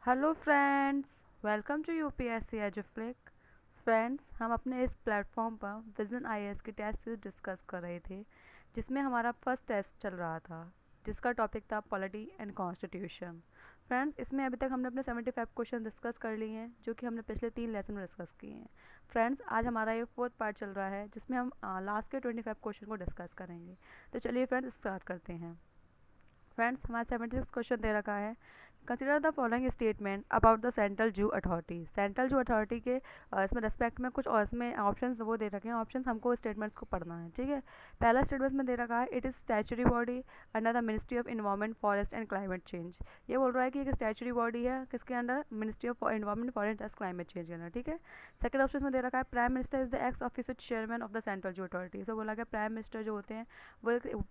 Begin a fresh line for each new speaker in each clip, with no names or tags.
Hello friends, welcome to UPSC Eduflik. Friends, हम अपने इस प्लेटफॉर्म पर विजन आईएएस की टेस्ट सीरीज डिस्कस कर रहे थे, जिसमें हमारा फर्स्ट टेस्ट चल रहा था, जिसका टॉपिक था पॉलिटी एंड कॉन्स्टिट्यूशन। फ्रेंड्स, इसमें अभी तक हमने अपने 75 क्वेश्चन डिस्कस कर लिए हैं, जो कि हमने पिछले 3 लेसन में डिस्कस किए हैं। फ्रेंड्स, आज हमारा ये फोर्थ पार्ट चल रहा है, जिसमें हम लास्ट के 25 क्वेश्चन को डिस्कस करेंगे। तो चलिए फ्रेंड्स, स्टार्ट करते हैं। फ्रेंड्स, हमारा 76 क्वेश्चन दे रखा है। Consider the following statement about the central zoo authority. Central zoo authority के इसमें रेस्पेक्ट में कुछ और इसमें ऑप्शंस वो दे रखे हैं। ऑप्शंस हमको स्टेटमेंट्स को पढ़ना है, ठीक है। पहला स्टेटमेंट में दे रखा है, it is statutory body under the ministry of environment forest and climate change. ये बोल रहा है कि एक स्टैचुरी बॉडी है किसके under, ministry of environment forest and climate change के अंदर, ठीक है। सेकंड ऑप्शन में दे रखा है, prime minister is the x official chairman of the central zoo authority. तो बोला गया प्राइम मिनिस्टर जो होते हैं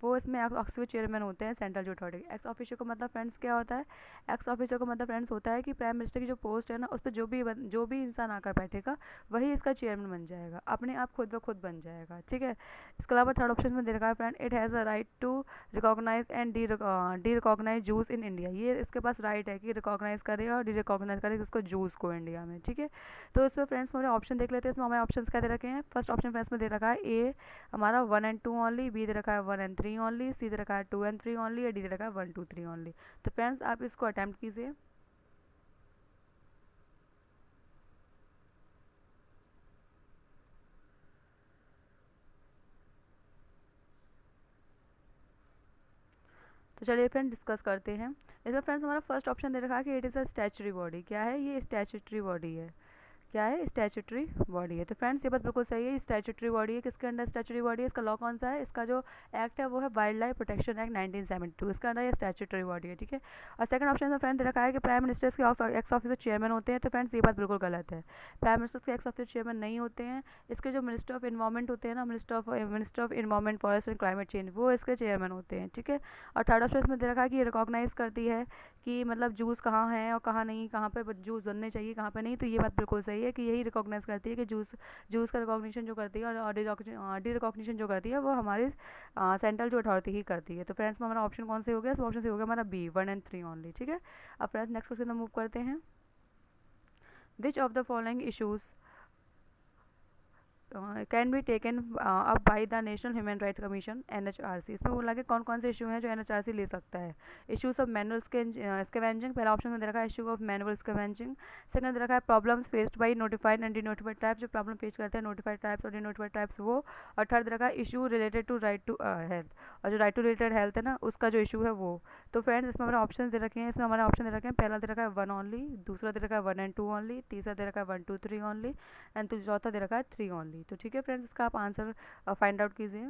वो इसमें एक्स ऑफिशियल चेयरमैन होते हैं central zoo authority. X official को मतलब फ्रेंड्स क्या होता है, एक्स ऑफिसर का मतलब फ्रेंड्स होता है कि प्राइम मिनिस्टर की जो पोस्ट है ना, उस पर जो भी इंसान आकर बैठेगा वही इसका चेयरमैन बन जाएगा, अपने आप खुद ब खुद बन जाएगा, ठीक है। इसके अलावा थर्ड ऑप्शन में दे रखा है, friend it has a right to recognise and derecognise Jews in India. ये इसके पास राइट है कि रिकॉग्नाइज करे और डी रिकॉग्नाइज करे इसको जूस को इंडिया में, ठीक है। तो इसमें फ्रेंड्स हमारे ऑप्शन देख लेते हैं। इसमें हमारे ऑप्शन क्या दे रखे हैं। फर्स्ट ऑप्शन फ्रेंड्स में दे रखा है ए हमारा 1 and 2 ओनली, बी दे रखा है 1 and 3 ओनली, सी दे रखा है 2 and 3 ओनली, या डी दे रखा है 1 2 3 ओनली। तो फ्रेंड्स आप इसको अटैम्प्ट कीजिए। तो चलिए फ्रेंड डिस्कस करते हैं। इसमें फ्रेंड्स हमारा फर्स्ट ऑप्शन दे रखा है कि it is a statutory body. क्या है ये, स्टैचुटरी बॉडी है। क्या है, स्टैचुटरी बॉडी है। तो फ्रेंड्स ये बात बिल्कुल सही है, स्टैचुटरी बॉडी है। किसके अंडर स्टैचुटरी बॉडी है, इसका लॉ कौन सा है, इसका जो एक्ट है वो है वाइल्ड लाइफ प्रोटेक्शन एक्ट 1972, इसका अंडर ये स्टैचुटरी बॉडी है, ठीक है। और सेकंड ऑप्शन में फ्रेंड दे रखा है कि प्राइम मिनिस्टर्स के एक्स ऑफिसर चेयरमैन होते हैं। तो फ्रेंड्स ये बात बिल्कुल गलत है, प्राइम मिनिस्टर्स के एक्स ऑफिसर चेयरमैन नहीं होते हैं। इसके जो मिनिस्टर ऑफ इन्वायरमेंट होते हैं ना, minister of environment forest and climate change, वो इसके चेयरमैन होते हैं, ठीक है। और थर्ड ऑप्शन में दे रखा है कि ये रिकॉग्नाइज करती है कि मतलब जूस कहाँ है और कहाँ नहीं, कहाँ पे जूस बनने चाहिए कहाँ पे नहीं। तो ये बात बिल्कुल सही है कि यही रिकॉग्नाइज करती है कि जूस जूस का रिकॉग्निशन जो करती है और डी रिकॉग्निशन जो करती है वो हमारी सेंट्रल जो अथॉरिटी ही करती है। तो फ्रेंड्स में हमारा ऑप्शन कौन से हो गया, इस ऑप्शन से हो गया हमारा बी 1 and 3 ओनली, ठीक है। अब फ्रेंड्स नेक्स्ट क्वेश्चन मूव करते हैं। Which of the following issues can be taken up by the national human rights commission NHRC। इसमें बोला कि कौन कौन से इशू हैं जो NHRC ले सकता है। इशूज़ ऑफ मैनुअल स्कैवेंजिंग, पहला ऑप्शन में दे रखा है issue of manual scavenging. Second दे रखा है problems faced by notified and denotified tribes, जो प्रॉब्लम फेस करते हैं नोटिफाइड ट्राइब्स और डिनोटिफाइड ट्राइब्स वो। और थर्ड दे रखा है issue related to right to health, और जो राइट टू रिलेटेड हेल्थ है ना उसका जो इशू है वो। तो फ्रेंड्स इसमें हमारे ऑप्शन दे रखे हैं। इसमें हमारे ऑप्शन दे रखे हैं, पहला दे रखा है 1 ओनली, दूसरा दे रखा है 1 and 2 ओनली, तीसरा दे रखा है 1 2 3 ओनली, एंड तो चौथा दे रखा है 3 ओनली। तो ठीक है फ्रेंड्स, इसका आप आंसर फाइंड आउट कीजिए।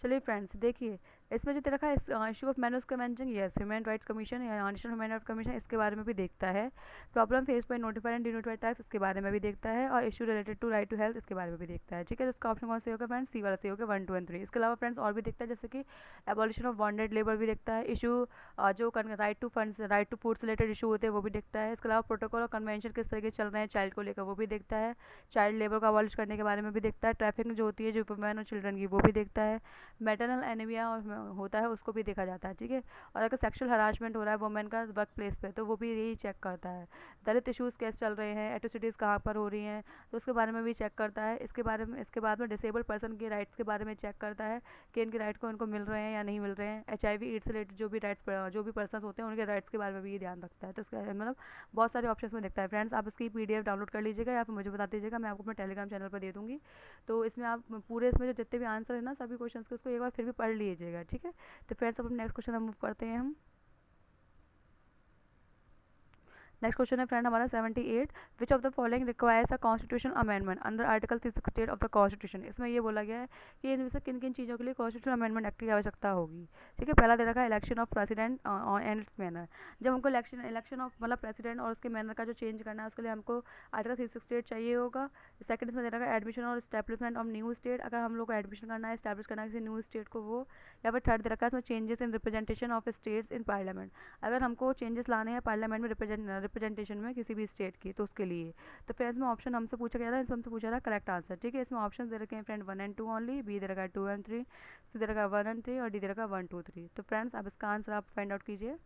चलिए फ्रेंड्स देखिए, इसमें जो दे रखा है issue of manual convention, yes human rights commission या नेशनल ह्यूमन राइट्स कमीशन इसके बारे में भी देखता है। Problem face by notified and denotified types इसके बारे में भी देखता है, और issue related to right to health इसके बारे में भी देखता है, ठीक है। तो इसका ऑप्शन कौन से होगा फ्रेंड्स, सी वाला से होगा 1 2 and 3। इसके अलावा फ्रेंड्स और भी देखता है, जैसे कि एबॉलिशन ऑफ बॉन्डेड लेबर भी देखता है, इशू जो right to funds right to foods related issue होते हैं वो भी देखता है। इसके अलावा प्रोटोकॉल और कन्वेंशन किस तरीके से चल रहे हैं चाइल्ड को लेकर वो भी देखता है, चाइल्ड लेबर को अबॉलिश करने के बारे में भी देखता है, ट्रैफिकिंग जो होती है जो वुमेन और चिल्ड्रन की वो भी देखता है, मैटरनल एनीमिया होता है उसको भी देखा जाता है, ठीक है। और अगर सेक्सुअल हरासमेंट हो रहा है वुमेन का वर्क प्लेस पे तो वो भी यही चेक करता है। दलित इश्यूज़ कैसे चल रहे हैं, एट्रोसिटीज़ कहाँ पर हो रही हैं तो उसके बारे में भी चेक करता है। इसके बाद में डिसेबल्ड पर्सन के राइट्स के बारे में चेक करता है कि इनके राइट को इनको मिल रहे हैं या नहीं मिल रहे हैं। HIV एड्स रिलेटेड जो भी पर्सन होते हैं उनके राइट्स के बारे में भी ये ध्यान रखता है। तो इसका मतलब बहुत सारे ऑप्शन में देखता है। फ्रेंड्स आप इसकी PDF डाउनलोड कर लीजिएगा या फिर मुझे बता दीजिएगा, मैं आपको अपने टेलीग्राम चैनल पर दे दूँगी। तो इसमें आप पूरे इसमें जो जितने भी आंसर है ना सभी क्वेश्चन के उसको एक बार फिर भी पढ़ लीजिएगा, ठीक है। तो फ्रेंड्स अब नेक्स्ट क्वेश्चन मूव करते हैं हम। नेक्स्ट क्वेश्चन है फ्रेंड हमारा 78, विच of the following requires a constitution amendment under article 368 of the constitution. इसमें ये बोला गया है कि इनमें से किन किन चीज़ों के लिए कॉन्स्टिट्यूशन अमेंडमेंट एक्ट की आवश्यकता होगी, ठीक है। पहला दे रखा है election of president and it's manner. जब हमको इलेक्शन ऑफ मतलब प्रेसिडेंट और उसके मैनर का जो चेंज करना है उसके लिए हमको आर्टिकल 368 चाहिए होगा। सेकंड इसमें दे रखा है एडमिशन और स्टैब्लिशमेंट ऑफ न्यू स्टेट, अगर हम लोग को एडमिशन करना है स्टैब्लिश करना है किसी न्यू स्टेट को वो। या फिर थर्ड दे रखा है इसमें changes in representation of states in parliament, अगर हमको चेंजेस लाने हैं पार्लियामेंट में रिप्रेजेंटेशन में किसी भी स्टेट की, तो उसके लिए। तो फ्रेंड्स में ऑप्शन हमसे पूछा गया था, इसमें हमसे पूछा था करेक्ट आंसर, ठीक है। इसमें ऑप्शन दे रखे हैं फ्रेंड 1 एंड 2 ओनली, बी दे रखा है 2 एंड 3, सी दे रखा है 1 एंड 3 और डी दे रखा है 1 2 3। तो फ्रेंड्स अब इसका आंसर आप फाइंड आउट कीजिए।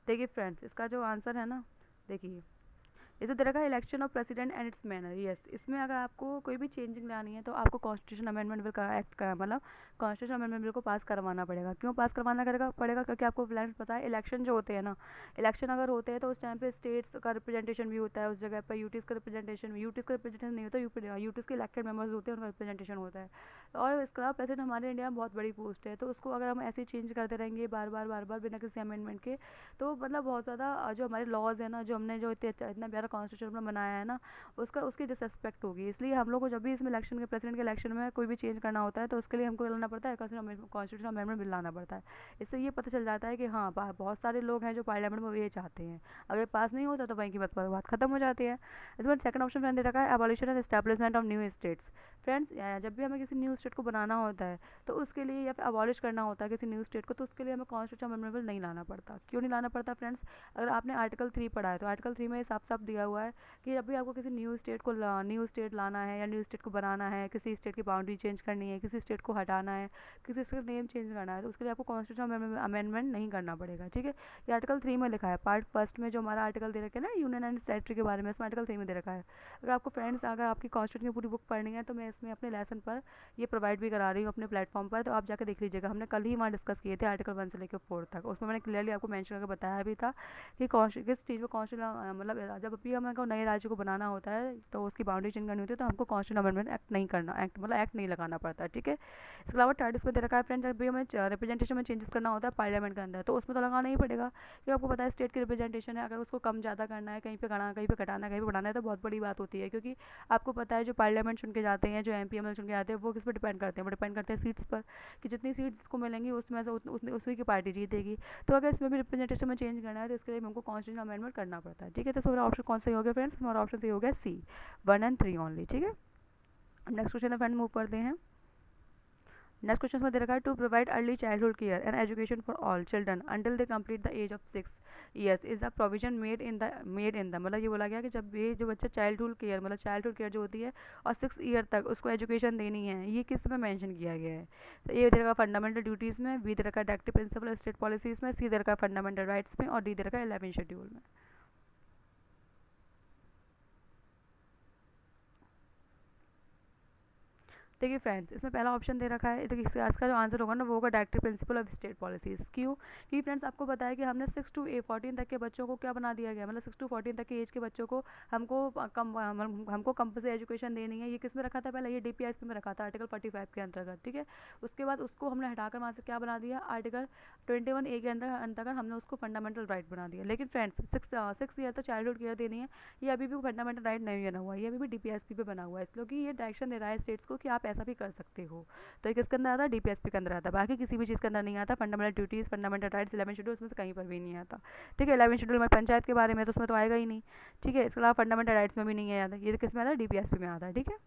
देखिए फ्रेंड्स, इसका जो आंसर है ना, देखिए इसे दे रखा है election of president and it's manner. Yes, इसमें अगर आपको कोई भी चेंजिंग लानी है तो आपको कॉन्स्टिट्यूशन अमेंडमेंट बिल का एक्ट का मतलब कॉन्स्टिट्यूशन अमेंडमेंट बिल को पास करवाना पड़ेगा। क्यों पास करवाना पड़ेगा? क्योंकि आपको फ्रेंड्स पता है इलेक्शन जो होते हैं ना, इलेक्शन अगर होते हैं तो उस टाइम पे स्टेट्स का रिप्रेजेंटेशन भी होता है उस जगह पर, यूटीज़ का रिप्रेजेंटेशन, यूटीज़ का रिप्रेजेंटेशन नहीं होता, यूटीज़ के इलेक्टेड मेंबर्स होते हैं, उनका रिप्रेजेंटेशन होता है। और इसके अलावा प्रेसिडेंट हमारे इंडिया में बहुत बड़ी पोस्ट है, तो उसको अगर हम ऐसे ही चेंज करते रहेंगे बार बार बिना किसी अमेंडमेंट के, तो मतलब बहुत ज़्यादा जो हमारे लॉज है ना, जो हमने जो इतना प्यारा कॉन्स्टिट्यूशन में बनाया है ना, उसकी डिसरेस्पेक्ट होगी। इसलिए हम लोग को जब भी इसमें इलेक्शन के प्रेसिडेंट के इलेक्शन में कोई भी चेंज करना होता है तो उसके लिए हमको लाना पड़ता है कॉन्स्टिट्यूशन अमेंडमेंट बिल लाना पड़ता है। इससे ये पता चल जाता है कि हाँ बहुत सारे लोग हैं जो पार्लियामेंट में ये चाहते हैं, अगर पास नहीं होता तो वहीं की बात खत्म हो जाती है। इसमें सेकंड ऑप्शन मैंने दे रखा है abolition and establishment of new states. Friends जब भी हमें किसी न्यू स्टेट को बनाना होता है तो उसके लिए या फिर अबॉलिश करना होता है किसी न्यू स्टेट को, तो उसके लिए हमें कॉन्स्टिट्यूशन अमेंडमेंट बिल नहीं लाना पड़ता। क्यों नहीं लाना पड़ता फ्रेंड्स? अगर आपने आर्टिकल 3 पढ़ा है तो आर्टिकल 3 में साफ साफ दिया हुआ है कि जब भी आपको किसी न्यू स्टेट लाना है या न्यू स्टेट को बनाना है, किसी स्टेट की बाउंड्री चेंज करनी है, किसी स्टेट को हटाना है, किसी स्टेट का नेम चेंज करना है, तो उसके लिए आपको कॉन्स्टिट्यूशन अमेंडमेंट नहीं करना पड़ेगा, ठीक है। ये आर्टिकल 3 में लिखा है, पार्ट फर्स्ट में जो हमारा आर्टिकल दे रखे हैं ना यूनियन एंड टेरिटरी के बारे में, इसमें आर्टिकल 3 में दे रखा है। अगर आपको फ्रेंड्स अगर आपकी कॉन्स्टिट्यूशन की पूरी बुक पढ़नी है तो मैं इसमें अपने लेसन पर ये प्रोवाइड भी करा रही हूँ अपने प्लेटफॉर्म पर, तो आप जाकर देख लीजिएगा। हमने कल ही वहाँ डिस्कस किए थे आर्टिकल 1 से लेकर 4 तक, उसमें मैंने क्लियरली आपको मेंशन करके बताया भी था कि किस चीज़ में कॉन्स्टिट्यूशन मतलब जब भी हमें नए राज्य को बनाना होता है तो उसकी बाउंड्री चेंज करनी होती है तो हमको कॉन्स्टिट्यूशन अमेंडमेंट एक्ट नहीं करना, एक्ट नहीं लगाना पड़ता, ठीक है। इसके अलावा थर्ड इसमें दे रखा है फ्रेंड्स, जब भी हमें रिप्रेजेंटेशन में चेंजेस करना होता है पार्लियामेंट के अंदर तो उसमें तो लगाना ही पड़ेगा, क्योंकि आपको पता है स्टेट की रिप्रेजेंटेशन है, अगर उसको कम ज़्यादा करना है, कहीं पे घटाना, कहीं पे घटाना, कहीं पे बढ़ाना है तो बहुत बड़ी बात होती है। क्योंकि आपको पता है जो पार्लियामेंट चुन के जाते हैं, जो एमपी एमएल चुन के जाते हैं, वो किस पर डिपेंड करते हैं? वो डिपेंड करते हैं सीट्स पर, कि जितनी सीट्स जिसको मिलेंगी उसमें से उसी की पार्टी जीतेगी। तो अगर इसमें भी रिप्रेजेंटेशन में चेंज करना है तो इसके लिए हमको कॉन्स्टिट्यूशन अमेंडमेंट करना पड़ता है, ठीक है। तो हमारा ऑप्शन कौन सा ही हो गया फ्रेंड्स? हमारा ऑप्शन सही हो गया सी, 1 एंड 3 ओनली, ठीक है। अब नेक्स्ट क्वेश्चन फ्रेंड मूव करते हैं। नेक्स्ट क्वेश्चन में दे रखा है to provide early childhood care and education for all children until they complete the age of 6 years is the provision made in the मतलब ये बोला गया कि जब ये जो बच्चा चाइल्डहुड केयर जो होती है और 6 year तक उसको एजुकेशन देनी है, ये किस में मेंशन किया गया है? तो ए दे रखा फंडामेंटल ड्यूटीज़ में, बी दे रखा डायरेक्टिव प्रिंसिपल स्टेट पॉलिसीज़ में, सी दे रखा फंडामेंटल राइट्स में और डी दे रखा 11 शेड्यूल में। देखिए फ्रेंड्स, इसमें पहला ऑप्शन दे रखा है, तो इसका जो आंसर होगा ना वो होगा directive principle of state policies. क्यों? क्योंकि फ्रेंड्स आपको पता है कि हमने 6 to 14 तक के बच्चों को क्या बना दिया गया, मतलब 6 to 14 तक के एज के बच्चों को हमको कंपल्सरी एजुकेशन देनी है। ये किस में रखा था पहले? ये डीपीएसपी में रखा था आर्टिकल 45 के अंतर्गत, ठीक है। उसके बाद उसको हमने हटाकर वहाँ से क्या बना दिया, आर्टिकल 21A के अंतर्गत हमने उसको फंडामेंटल राइट बना दिया। लेकिन फ्रेंड्स 6 year तक चाइल्डहुड केयर देनी है, ये अभी भी फंडामेंटल राइट नहीं बना हुआ है, ये अभी भी डीपीएसपी पे बना हुआ है, इसलिए कि ये डायरेक्शन दे रहा है स्टेट्स को कि आप ऐसा भी कर सकते हो। तो ये किसके अंदर आता है? डीपीएसपी के अंदर आता है, बाकी किसी भी चीज़ के अंदर नहीं आता। Fundamental duties, fundamental rights, 11 schedule उसमें से कहीं पर भी नहीं आता, ठीक है। 11 शेड्यूल में पंचायत के बारे में तो उसमें तो आएगा ही नहीं, ठीक है। इसके अलावा फंडामेंटल राइट्स में भी नहीं है, ये किस में आता है? डीपीएसपी में आता है, ठीक है।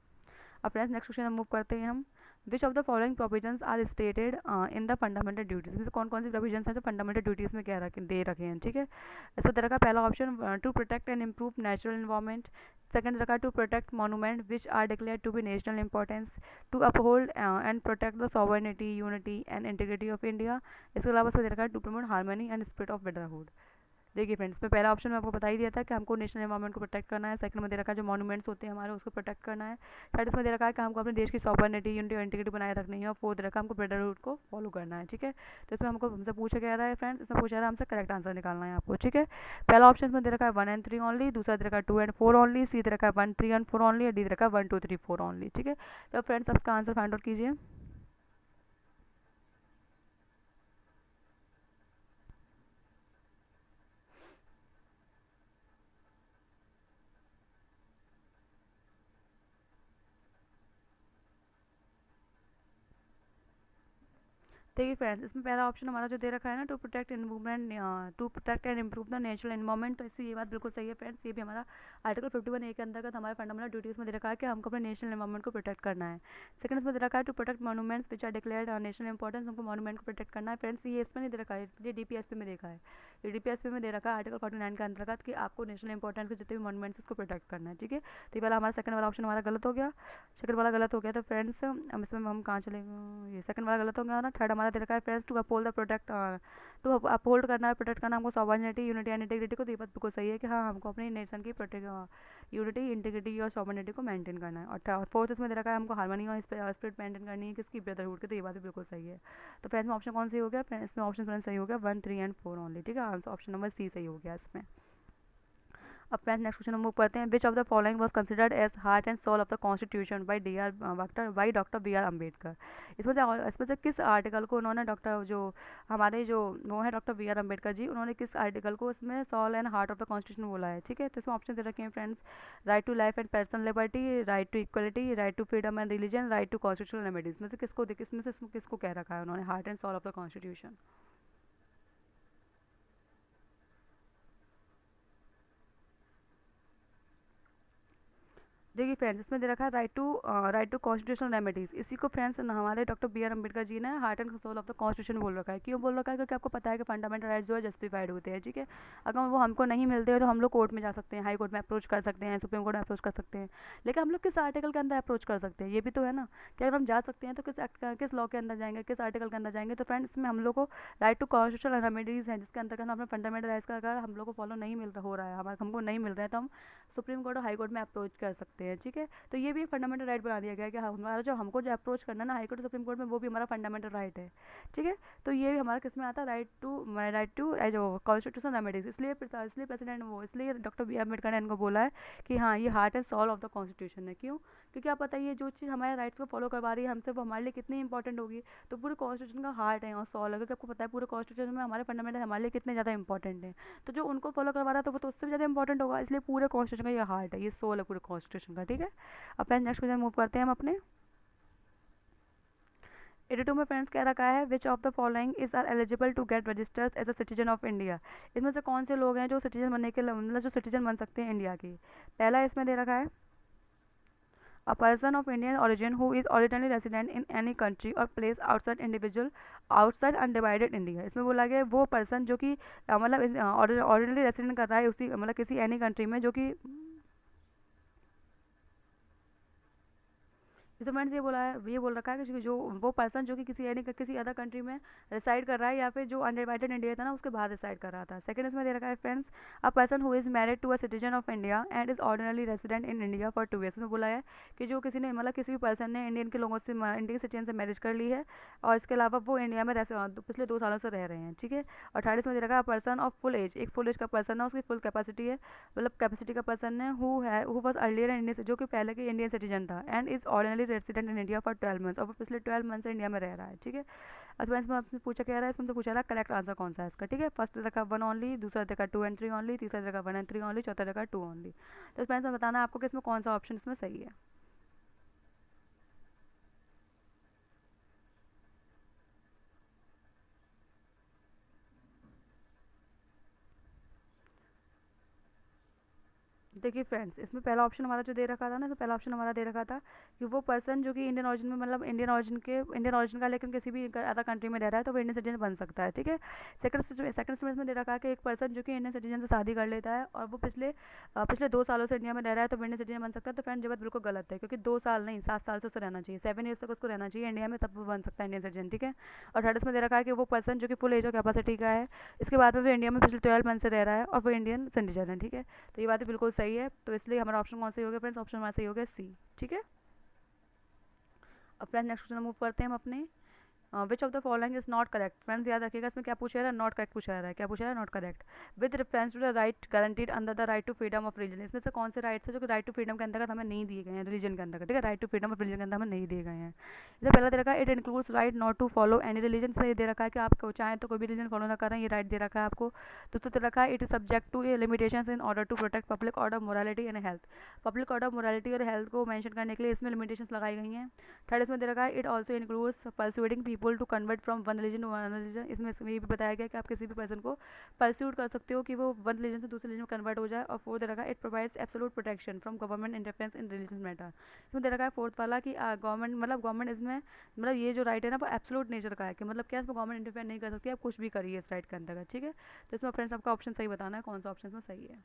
अब फ्रेंड्स नेक्स्ट क्वेश्चन मूव करते हैं हम। Which of the following provisions are stated in the fundamental duties, में कौन कौन सी प्रोविजंस हैं जो फंडामेंटल ड्यूटीज में क्या दे रखे हैं, ठीक है। इसमें तरह का पहला option to protect and improve natural environment, second रखा to protect monument which are declare to be national importance, to uphold and protect the sovereignty, unity and integrity of India. इसके अलावा इसमें रखा to promote harmony and spirit of brotherhood. देखिए friends, में पहला option में आपको बता ही दिया था कि हमको नेशनल एनवायरनमेंट को प्रोटेक्ट करना है, सेकंड में दे रखा है जो मॉन्यूमेंट्स होते हैं हमारे उसको प्रोटेक्ट करना है, थर्ड इसमें दे रखा है कि हमको अपने देश की सॉवरेनिटी, यूनिटी और इंटीग्रिटी बनाए रखनी है, और फोर्थ रखा हमको ब्रदरहुड को फॉलो करना है, ठीक है। तो इसमें हमसे पूछा गया है फ्रेंड्स, इसमें पूछा रहा है हमसे करेक्ट आंसर निकालना है आपको, ठीक है। पहला ऑप्शन में दे रखा है 1 and 3 ओनली, दूसरा दे रखा है 2 and 4 ओनली, सी दे रखा है 1 3 and 4 ओनली और डी दे रखा है 1 2 3 4 ओनली, ठीक है। तो फ्रेंड्स आपका आंसर फाइंड आउट कीजिए। देखिए फ्रेंड्स, इसमें पहला ऑप्शन हमारा जो दे रखा है ना, to protect involvement, to protect and improve the natural environment, तो इससे ये बात बिल्कुल सही है फ्रेंड्स। ये भी हमारा आर्टिकल 51A के अंतर्गत हमारे फंडामेंटल ड्यूटीज़ में दे रखा है कि हमको अपने नेशनल इन्वायरमेंट को प्रोटेक्ट करना है। सेकंड इसमें दे रखा है to protect monuments which are declared national importance, हमको मॉन्यूमेंट को प्रोटेक्ट करना है फ्रेंड्स। ये इसमें नहीं दे रखा है, ये DPSP में देखा है, ये DPSP में दे रखा है आर्टिकल 49 के अंतर्गत कि आपको नेशनल इंपॉर्टेंस के जितने भी मॉन्यूमेंट्स उसको प्रोटेक्ट करना है, ठीक है। तो ये वाला हमारा सेकंड वाला ऑप्शन हमारा गलत हो गया, सेकंड वाला गलत हो गया। तो फ्रेंड्स अब इसमें हम कहाँ चले गए, ये सेकंड वाला गलत हो गया ना। थर्ड हमारा दे रखा है friends to uphold the protect, to uphold करना है, प्रोटेक्ट करना हमको सॉवरेनिटी, यूनिटी एंड इंटीग्रिटी को। तो ये बात बिल्कुल सही है कि हाँ, हमको अपनी नेशन की यूनिटी, इंटीग्रिटी और सॉवरेनिटी को मेंटेन करना है। और फोर्थ इसमें दे रखा है हमको हार्मनी और स्पिरिट मेंटेन करनी है किसकी, ब्रदरहुड की। तो ये बात भी बिल्कुल सही है। तो फ्रेंड्स में ऑप्शन कौन सी हो गया, फ्रेंड्स इसमें ऑप्शन फ्रेंड्स सही हो गया 1, 3 एंड 4 ओनली, ठीक है। आंसर ऑप्शन नंबर सी सही हो गया इसमें। अब फ्रेंड्स नेक्स्ट क्वेश्चन हम मूव करते हैं। Which of the following was considered as heart and soul of the constitution by doctor B R Ambedkar. इसमें से किस आर्टिकल को उन्होंने, डॉक्टर जो हमारे जो वो है doctor B R Ambedkar ji, उन्होंने किस आर्टिकल को इसमें soul and heart of the constitution बोला है, ठीक है। तो इसमें ऑप्शन दे रखे हैं friends, right to life and personal liberty, right to equality, right to freedom and religion, right to constitutional remedies. इसमें से किसको कह रखा है उन्होंने heart and soul of the constitution. देखिए फ्रेंड्स, इसमें दे रखा है राइट टू कॉन्स्टिट्यूशनल रेमेडीज। इसी को फ्रेंड्स हमारे doctor B R Ambedkar ji ने heart and soul of the constitution बोल रखा है। क्यों बोल रखा है, क्योंकि आपको पता है कि फंडामेंटल राइट्स जो है जस्टिफाइड होते हैं, ठीक है। अगर वो हमको नहीं मिलते हैं तो हम लोग कोर्ट में जा सकते हैं, हाई कोर्ट में अप्रोच कर सकते हैं, सुप्रीम कोर्ट में अप्रोच कर सकते हैं। लेकिन हम लोग किस आर्टिकल के अंदर अप्रोच कर सकते हैं, ये भी तो है ना कि अगर हम जा सकते हैं तो किस लॉ के अंदर जाएंगे, किस आर्टिकल के अंदर जाएंगे। तो फ्रेंड्स इसमें हम लोग को राइट टू कॉन्स्टिट्यूशनल रेमेडीज है, जिसके अंतर्गत हम अपने फंडामेंटल राइट्स का अगर हम लोग को फॉलो नहीं मिल हो रहा है, हमको नहीं मिल रहा है, तो हम सुप्रीम कोर्ट और हाई कोर्ट में अप्रोच कर सकते हैं, ठीक है। तो ये भी एक फंडामेंटल राइट बना दिया गया है कि हमारा जो हमको जो अप्रोच करना है ना हाई कोर्ट सुप्रीम कोर्ट में, वो भी हमारा फंडामेंटल राइट है, ठीक है। तो ये भी हमारा किस में आता है, राइट टू जो कॉन्स्टिट्यूशन रेमेडीज। इसलिए प्रेसिडेंट वो, इसलिए डॉक्टर बी आर अम्बेडकर ने इनको बोला है कि हाँ, ये heart and soul of the constitution है। क्यों, क्योंकि आप बताइए जो चीज़ हमारे राइट्स को फॉलो करवा रही है हमसे, वो हमारे लिए कितनी इंपॉर्टेंट होगी। तो पूरे कॉन्स्टिट्यूशन का हार्ट है और सोल है, क्योंकि आपको पता है पूरे कॉन्स्टिट्यूशन में हमारे फंडामेंटल हमारे लिए कितने ज़्यादा इंपॉर्टेंट है। तो जो उनको फॉलो करवा रहा था वो तो उससे भी ज़्यादा इंपॉर्टेंट होगा, इसलिए पूरे कॉन्स्टिट्यूशन का ये हार्ट है, ये सोल है पूरे कॉन्स्टिट्यूशन का, ठीक है। अब नेक्स्ट क्वेश्चन मूव करते हैं हम अपने 82 में फ्रेंड्स कह रखा है which of the following is are eligible to get registered as a citizen of India. इसमें से कौन से लोग हैं जो सिटीजन बनने के लिए, मतलब जो सिटीजन बन सकते हैं इंडिया की। पहला इसमें दे रखा है a person of Indian origin who is originally resident in any country or place outside undivided India। इसमें बोला गया वो पर्सन जो कि मतलब ऑरिजिनली रेसिडेंट कर रहा है उसी मतलब किसी एनी कंट्री में, जो कि तो फ्रेंड्स ये बोल रखा है कि जो वो पर्सन जो कि किसी अदर कंट्री में रिसाइड कर रहा है या फिर जो अनडिवाइडेड इंडिया था ना उसके बाहर रिसाइड कर रहा था। सेकंड इसमें दे रखा है friends, a person who is married to a citizen of India and is ordinarily resident in India for 2 years. में बोला है कि जो किसी ने मतलब किसी भी पर्सन ने इंडियन के लोगों से इंडियन सिटीजन से मैरिज कर ली है और इसके अलावा वो इंडिया में पिछले 2 सालों से रह रहे हैं, ठीक है। और थर्ड इसमें दे रखा है पर्सन ऑफ फुल एज, एक फुल एज का पर्सन है, उसकी फुल कैपेसिटी है, मतलब कैपेसिटी का पर्सन है, who was earlier in India, जो कि पहले के इंडियन सिटीजन था, and is ordinarily resident in India for 12 months, और वो पिछले 12 मंथ से इंडिया में रह रहा है, ठीक है। अब इसमें आपसे पूछा क्या रहा है, इसमें तो पूछा रहा है करेक्ट आंसर कौन सा है इसका, ठीक है। फर्स्ट रखा 1 ओनली, दूसरा देखा 2 एंड 3 ओनली, तीसरा देखा 1 एंड 3 ओनली, चौथा देखा 2 ओनली। तो इसमें बताना है आपको कि इसमें कौन सा ऑप्शन इसमें सही है। देखिए फ्रेंड्स, इसमें पहला ऑप्शन हमारा जो दे रखा था ना, तो पहला ऑप्शन हमारा दे रखा था कि वो पर्सन जो कि इंडियन ओरिजिन में, मतलब इंडियन ओरिजिन का लेकिन किसी भी अदर कंट्री में रह रहा है तो वो इंडियन सिटीजन बन सकता है, ठीक है। सेकंड स्टेटमेंट में दे रखा है कि एक पर्सन जो कि इंडियन सिटीजन से शादी कर लेता है और वो पिछले 2 सालों से इंडिया में रह रहा है तो वो इंडियन सिटीजन बन सकता है। तो फ्रेंड ये बात बिल्कुल गलत है, क्योंकि 2 साल नहीं 7 साल से उसको रहना चाहिए, 7 ईयर्स तक उसको रहना चाहिए इंडिया में, तब वो बन सकता है इंडियन सिटीजन, ठीक है। और थर्ड इसमें दे रखा है कि वो पर्सन जो कि फुल एज और कैपेसिटी का है, इसके बाद में वो इंडिया में पिछले 12 मंथ से रह रहा है और वो इंडियन सिटीजन है, ठीक है। तो ये बात बिल्कुल सही है, तो इसलिए हमारा ऑप्शन कौन सा हो गया फ्रेंड्स, ऑप्शन हमारा सही हो गया सी, ठीक है। अब फ्रेंड्स नेक्स्ट क्वेश्चन मूव करते हैं हम अपने which of the following is not correct. Friends याद रखिएगा इसमें क्या पूछा है, नॉट करेक्ट पूछा है, क्या पूछा है, not correct. With reference to the right guaranteed under the right to freedom of religion. इसमें से कौन से राइट्स है जो कि राइट टू फ्रीडम के अंतर्गत हमें नहीं दिए गए हैं, रिलीजन के अंतर्गत, ठीक है। Right to freedom of religion के अंदर हमें नहीं दिए गए हैं। इसमें पहला दे रखा है it includes right not to follow any religion. से ये दे रखा है कि आप चाहें तो कोई भी रिलीजन फॉलो ना करें, ये राइट दे रखा है आपको। दूसरा दे रखा है it is subject to limitations in order to protect public order, morality and health. Public order, morality और हेल्थ को मेंशन करने के लिए इसमें लिमिटेशंस लगाई गई हैं। थर्ड इसमें दे रखा है it also includes persuading people to convert from one religion to another religion. इसमें ये भी बताया गया कि आप किसी भी पर्सन को परस्यूट कर सकते हो कि वो वन रिलीजन से दूसरे रिलीजन में कन्वर्ट हो जाए। और फोर्थ दे रखा है it provides absolute protection from government interference in religion matter. इसमें दे रखा है फोर्थ वाला कि गवर्नमेंट इसमें मतलब ये जो राइट है ना वो एब्सोल्यूट नेचर का है कि मतलब क्या इसमें गवर्नमेंट इंटरफेयर नहीं कर सकती, आप कुछ भी करिए इस राइट के अंतर्गत। ठीक है, तो इसमें फ्रेंड्स आपका ऑप्शन सही बताना है कौन सा ऑप्शन इसमें सही है।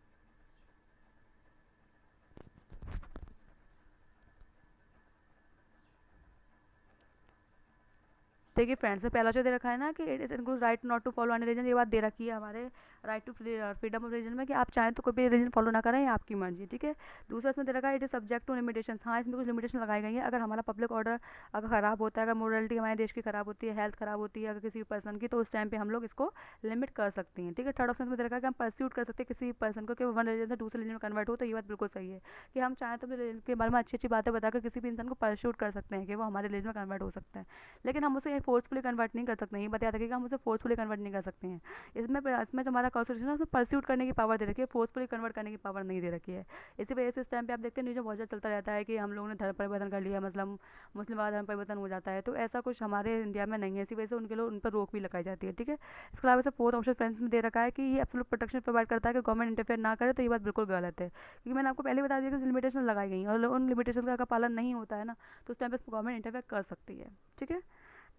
देखिए फ्रेंड्स, पहला जो दे रखा है ना कि it is include right not to follow any reason, ये बात दे रखी है हमारे right to freedom of reason में कि आप चाहें तो कोई भी रीजन फॉलो ना करें, ये आपकी मर्जी। ठीक है, दूसरा इसमें दे रखा है it is subject to limitation. हाँ, इसमें कुछ लिमिटेशन लगाई गई है। अगर हमारा पब्लिक ऑर्डर अगर ख़राब होता है, अगर मोरलिटी हमारे देश की ख़राब होती है, हेल्थ ख़राब होती है अगर किसी पर्सन की, तो उस टाइम पे हम लोग इसको लिमिट कर सकते हैं। ठीक है, थर्ड ऑप्शन में दे रखा है कि हम परस्यूट कर सकते हैं किसी पर्सन को कि वो वन रीजन से दूसरे रीजन में कन्वर्ट हो, तो ये बात बिल्कुल सही है कि हम चाहें तो अपने रीजन के बारे में अच्छी अच्छी बातें बताकर किसी भी इंसान को परस्यूट कर सकते हैं कि वो हमारे रीजन में कन्वर्ट हो सकता है, लेकिन हम उसे फोर्सफुली कन्वर्ट नहीं कर सकते हैं। ये बताया था कि हम उसे फोर्सफुली कन्वर्ट नहीं कर सकते हैं। इसमें जो हमारा कॉन्स्टिट्यूशन है उसमें परस्यूट करने की पावर दे रखी है, फोर्सफुली कन्वर्ट करने की पावर नहीं दे रखी है। इसी वजह से इस टाइम पे आप देखते हैं न्यूज़ में बहुत ज़्यादा चलता रहता है कि हम लोगों ने धर्म परिवर्तन कर लिया, मतलब मुस्लिम वाला धर्म परिवर्तन हो जाता है, तो ऐसा कुछ हमारे इंडिया में नहीं है। इसी वजह से उनके लोग उन पर रोक भी लगाई जाती है। ठीक है, इसके अलावा से फोर्थ ऑप्शन फ्रेंड्स में दे रखा है कि ये एब्सोल्यूट प्रोटेक्शन प्रोवाइड करता है कि गवर्नमेंट इंटरफेयर ना करे, तो ये बात बिल्कुल गलत है क्योंकि मैंने आपको पहले बता दिया कि लिमिटेशन लगाई गई हैं और उन लिमिटेशन का अगर पालन नहीं होता है ना, तो उस टाइम पर गवर्नमेंट इंटरफेयर कर सकती है। ठीक है,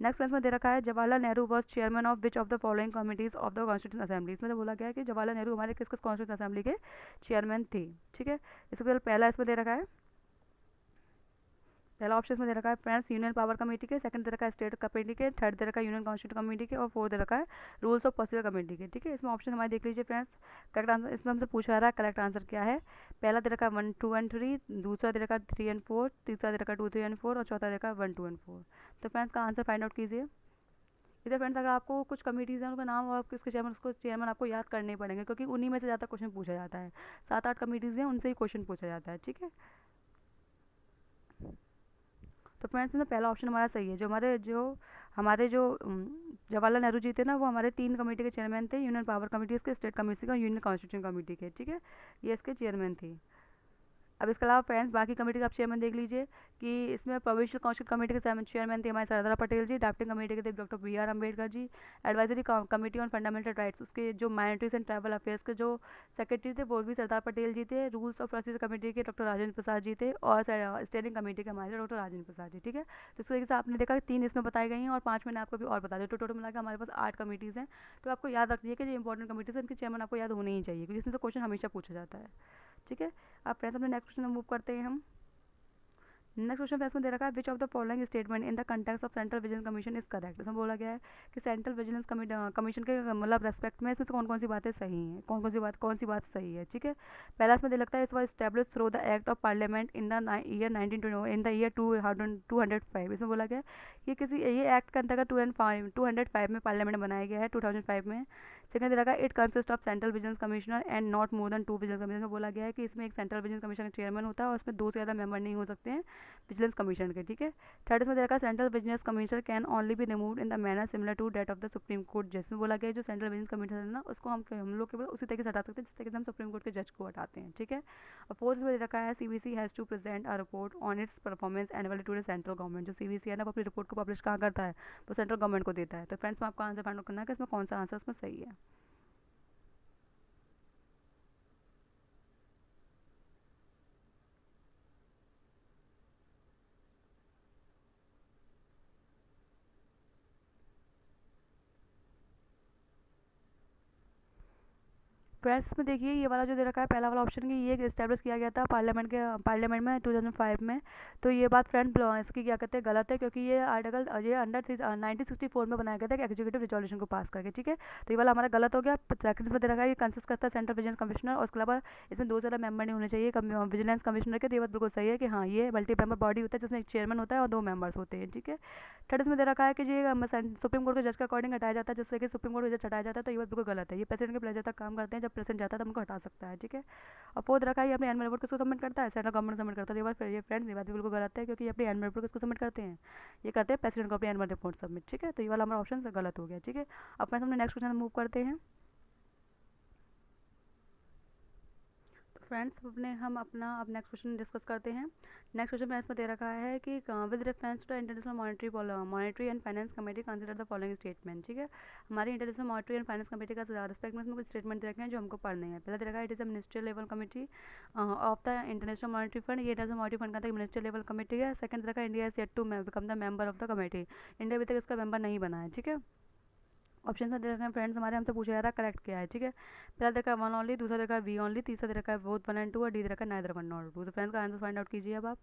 नेक्स्ट फ्रेंड्स में दे रखा है Jawaharlal Nehru was chairman of which of the following committees of the constitution assembly. इसमें तो बोला गया है कि जवाहरलाल नेहरू हमारे किस किस कॉन्स्टिट्यूशन असेंबली के चेयरमैन थे। ठीक है, इसके पहला इसमें दे रखा है, पहला ऑप्शन में दे रखा है फ्रेंड्स यूनियन पावर कमेटी के, सेकंड दे रखा है स्टेट कमेटी के, थर्ड दे रखा है यूनियन कॉन्स्टिट्यूशन कमेटी के और फोर्थ दे रखा है रूल्स ऑफ प्रोसीजर कमेटी के। ठीक है, इसमें ऑप्शन हमारे देख लीजिए फ्रेंड्स। करेक्ट आंसर इसमें हमसे पूछा रहा है करेक्ट आंसर क्या है। पहला दे रखा है 1 2 एंड 3, दूसरा दे रखा है 3 एंड 4, तीसरा दे रखा है 2 3 एंड 4 और चौथा दे रखा है 1 2 एंड 4। तो फ्रेंड्स का आंसर फाइंड आउट कीजिए। इधर फ्रेंड्स अगर आपको कुछ कमेटीज़ हैं उनका नाम और उसके चेयरमैन उसको चेयरमैन आपको याद करने पड़ेंगे क्योंकि उन्हीं में से ज़्यादा क्वेश्चन पूछा जाता है। 7 8 कमेटीज़ हैं, उनसे ही क्वेश्चन पूछा जाता है। ठीक है, तो फ्रेंड्स में पहला ऑप्शन हमारा सही है। जो जवाहरलाल नेहरू जी थे ना, वो हमारे 3 कमेटी के चेयरमैन थे, यूनियन पावर कमेटी के, स्टेट कमेटी का, यूनियन कॉन्स्टिट्यूशन कमेटी के। ठीक है, ये इसके चेयरमैन थे। अब इसके अलावा फ्रेंड्स बाकी कमेटी का आप चेयरमैन देख लीजिए कि इसमें प्रोविंशियल कॉन्स्टिट्यूशन कमेटी के चेयरमैन थे हमारे सरदार पटेल जी, ड्राफ्टिंग कमेटी के थे doctor B R Ambedkar ji, advisory committee on fundamental rights उसके जो माइनॉरिटीज एंड ट्राइबल अफेयर्स के जो सेक्रेटरी थे वो भी सरदार पटेल जी थे, रूल्स ऑफ प्रोसीजर कमेटी के डॉक्टर राजेंद्र प्रसाद जी थे और स्टेयरिंग कमेटी के हमारे डॉक्टर राजेंद्र प्रसाद जी। ठीक है, तो इस तरीके से आपने देखा कि 3 इसमें बताई गई हैं और 5 मैंने आपको भी और बता दिया, तो टोटल मिला के हमारे पास 8 कमेटीज़ हैं। तो आपको याद रखिए कि जो इंपॉर्टेंट कमेटीज़ हैं उनके चेयरमैन आपको याद होने ही चाहिए क्योंकि इसमें तो क्वेश्चन हमेशा पूछा जाता है। ठीक है, अब फ्रेंड्स अपने नेक्स्ट क्वेश्चन में मूव करते हैं हम। नेक्स्ट क्वेश्चन फ्रेंड्स में दे रखा है which of the following statement in the context of central vigilance commission is correct. इसमें बोला गया है कि सेंट्रल विजिलेंस कमीशन के मतलब रेस्पेक्ट में इसमें से कौन सी बातें सही हैं, कौन सी बात सही है। ठीक है, पहला इसमें दे लगता है इस was establish through the act of parliament in the year 1920 in the year 205। इसमें बोला गया है कि ये एक्ट के अंतर्गत 205 में पार्लियामेंट बनाया गया है 2005 में। सेकंड दे रखा है it consist of central vigilance commissioner and not more than 2 vigilance commissioner. में बोला गया है कि इसमें एक सेंट्रल विजिलेंस कमीशन का चेयरमैन होता है और उसमें 2 से ज़्यादा मेंबर नहीं हो सकते हैं विजिलेंस कमीशन के। ठीक है, थर्ड इसमें देखा central vigilance commissioner can only be removed in the manner similar to that of the supreme court जज। में बोला गया जो सेंट्रल विजिलेंस कमीशनर है ना उसको हम लोग केवल उसी तरीके से हटा सकते हैं जिस तरीके से हम सुप्रीम कोर्ट के जज को हटाते हैं। ठीक है, और फोर्थ इसमें रखा है CVC has to present a report on its performance annually to the central government. जो सीवीसी है ना वो अपनी रिपोर्ट को पब्लिश कहाँ करता है, तो सेंट्रल गवर्नमेंट को देता है। तो फ्रेंड्स में आपको आंसर फाइंड आउट करना है कि इसमें कौन सा आंसर इसमें सही है। फ्रेंड्स में देखिए ये वाला जो दे रखा है पहला वाला ऑप्शन कि ये इस्टेब्लिश किया गया था पार्लियामेंट में 2005 में। तो ये बात फ्रेंड इसकी क्या कहते हैं गलत है क्योंकि ये आर्टिकल ये अंडर 1964 में बनाया गया था एग्जीक्यूटिव रिजोल्यूशन को पास करके। ठीक है, तो ये वाला हमारा गलत हो गया। सेकंड में दे रखा है ये कंसिस्ट करता है सेंट्रल विजिलेंस कमिश्नर और उसके अलावा इसमें 2 से ज़्यादा मेंबर नहीं होने चाहिए विजिलेंस कमिश्नर के। तो ये बात बिल्कुल सही है कि हाँ ये मल्टी मेंबर बॉडी होता है जिसमें एक चेयरमैन होता है और 2 मेंबर्स होते हैं। ठीक है, थर्ड इसमें दे रखा है कि ये सुप्रीम कोर्ट के जज के अकॉर्डिंग हटाया जाता है जिससे कि सुप्रीम कोर्ट के जज हटाया जाता है। तो ये बात बिल्कुल गलत है, ये प्रेसिडेंट के प्लेजर तक काम करते हैं, जब प्रेसिडेंट जाता है तो उनको हटा सकता है। ठीक है, और फोर्थ रखा है ये अपने एनुअल रिपोर्ट किसको सबमिट करता है, सेंट्रल गवर्नमेंट सबमिट करता है। ये बात ये फ्रेंड्स ये बात भी बिल्कुल गलत है क्योंकि अपनी एनुअल रिपोर्ट किसको सबमिट करते हैं, ये करते हैं प्रेसिडेंट को अपनी एनुअल रिपोर्ट सबमिट। ठीक है, तो ये वाला हमारा ऑप्शन गलत हो गया। ठीक है, अपने सामने नेक्स्ट क्वेश्चन मूव करते हैं। फ्रेंड्स हम अपना अब नेक्स्ट क्वेश्चन डिस्कस करते हैं। नेक्स्ट क्वेश्चन फ्रेंड्स में दे रखा है कि with reference to the international monetary and finance committee consider the following statement. ठीक है, हमारी international monetary and finance committee का रिस्पेक्ट में इसमें कुछ स्टेटमेंट दे रखे हैं जो हमको पढ़ने हैं। पहला दे रखा है it is a ministerial level committee of the international monetary fund. ये इंटरनेशनल मॉनेटरी फंड का मिनिस्ट्रियल लेवल कमेटी है। सेकंड दे रखा है India is yet to become the member of the committee. India अभी तक इसका मेंबर नहीं बना है। ठीक है, ऑप्शन में दे रखे हैं फ्रेंड्स हमारे, हमसे पूछा जा रहा है करेक्ट क्या है। ठीक है, पहला दे रखा है वन ओनली, दूसरा दे रखा है वी ओनली, तीसरा दे रखा है बोथ 1 and 2 और डी दे रखा है नाइदर 1 nor 2। तो फ्रेंड्स का आंसर फाइंड आउट कीजिए अब आप।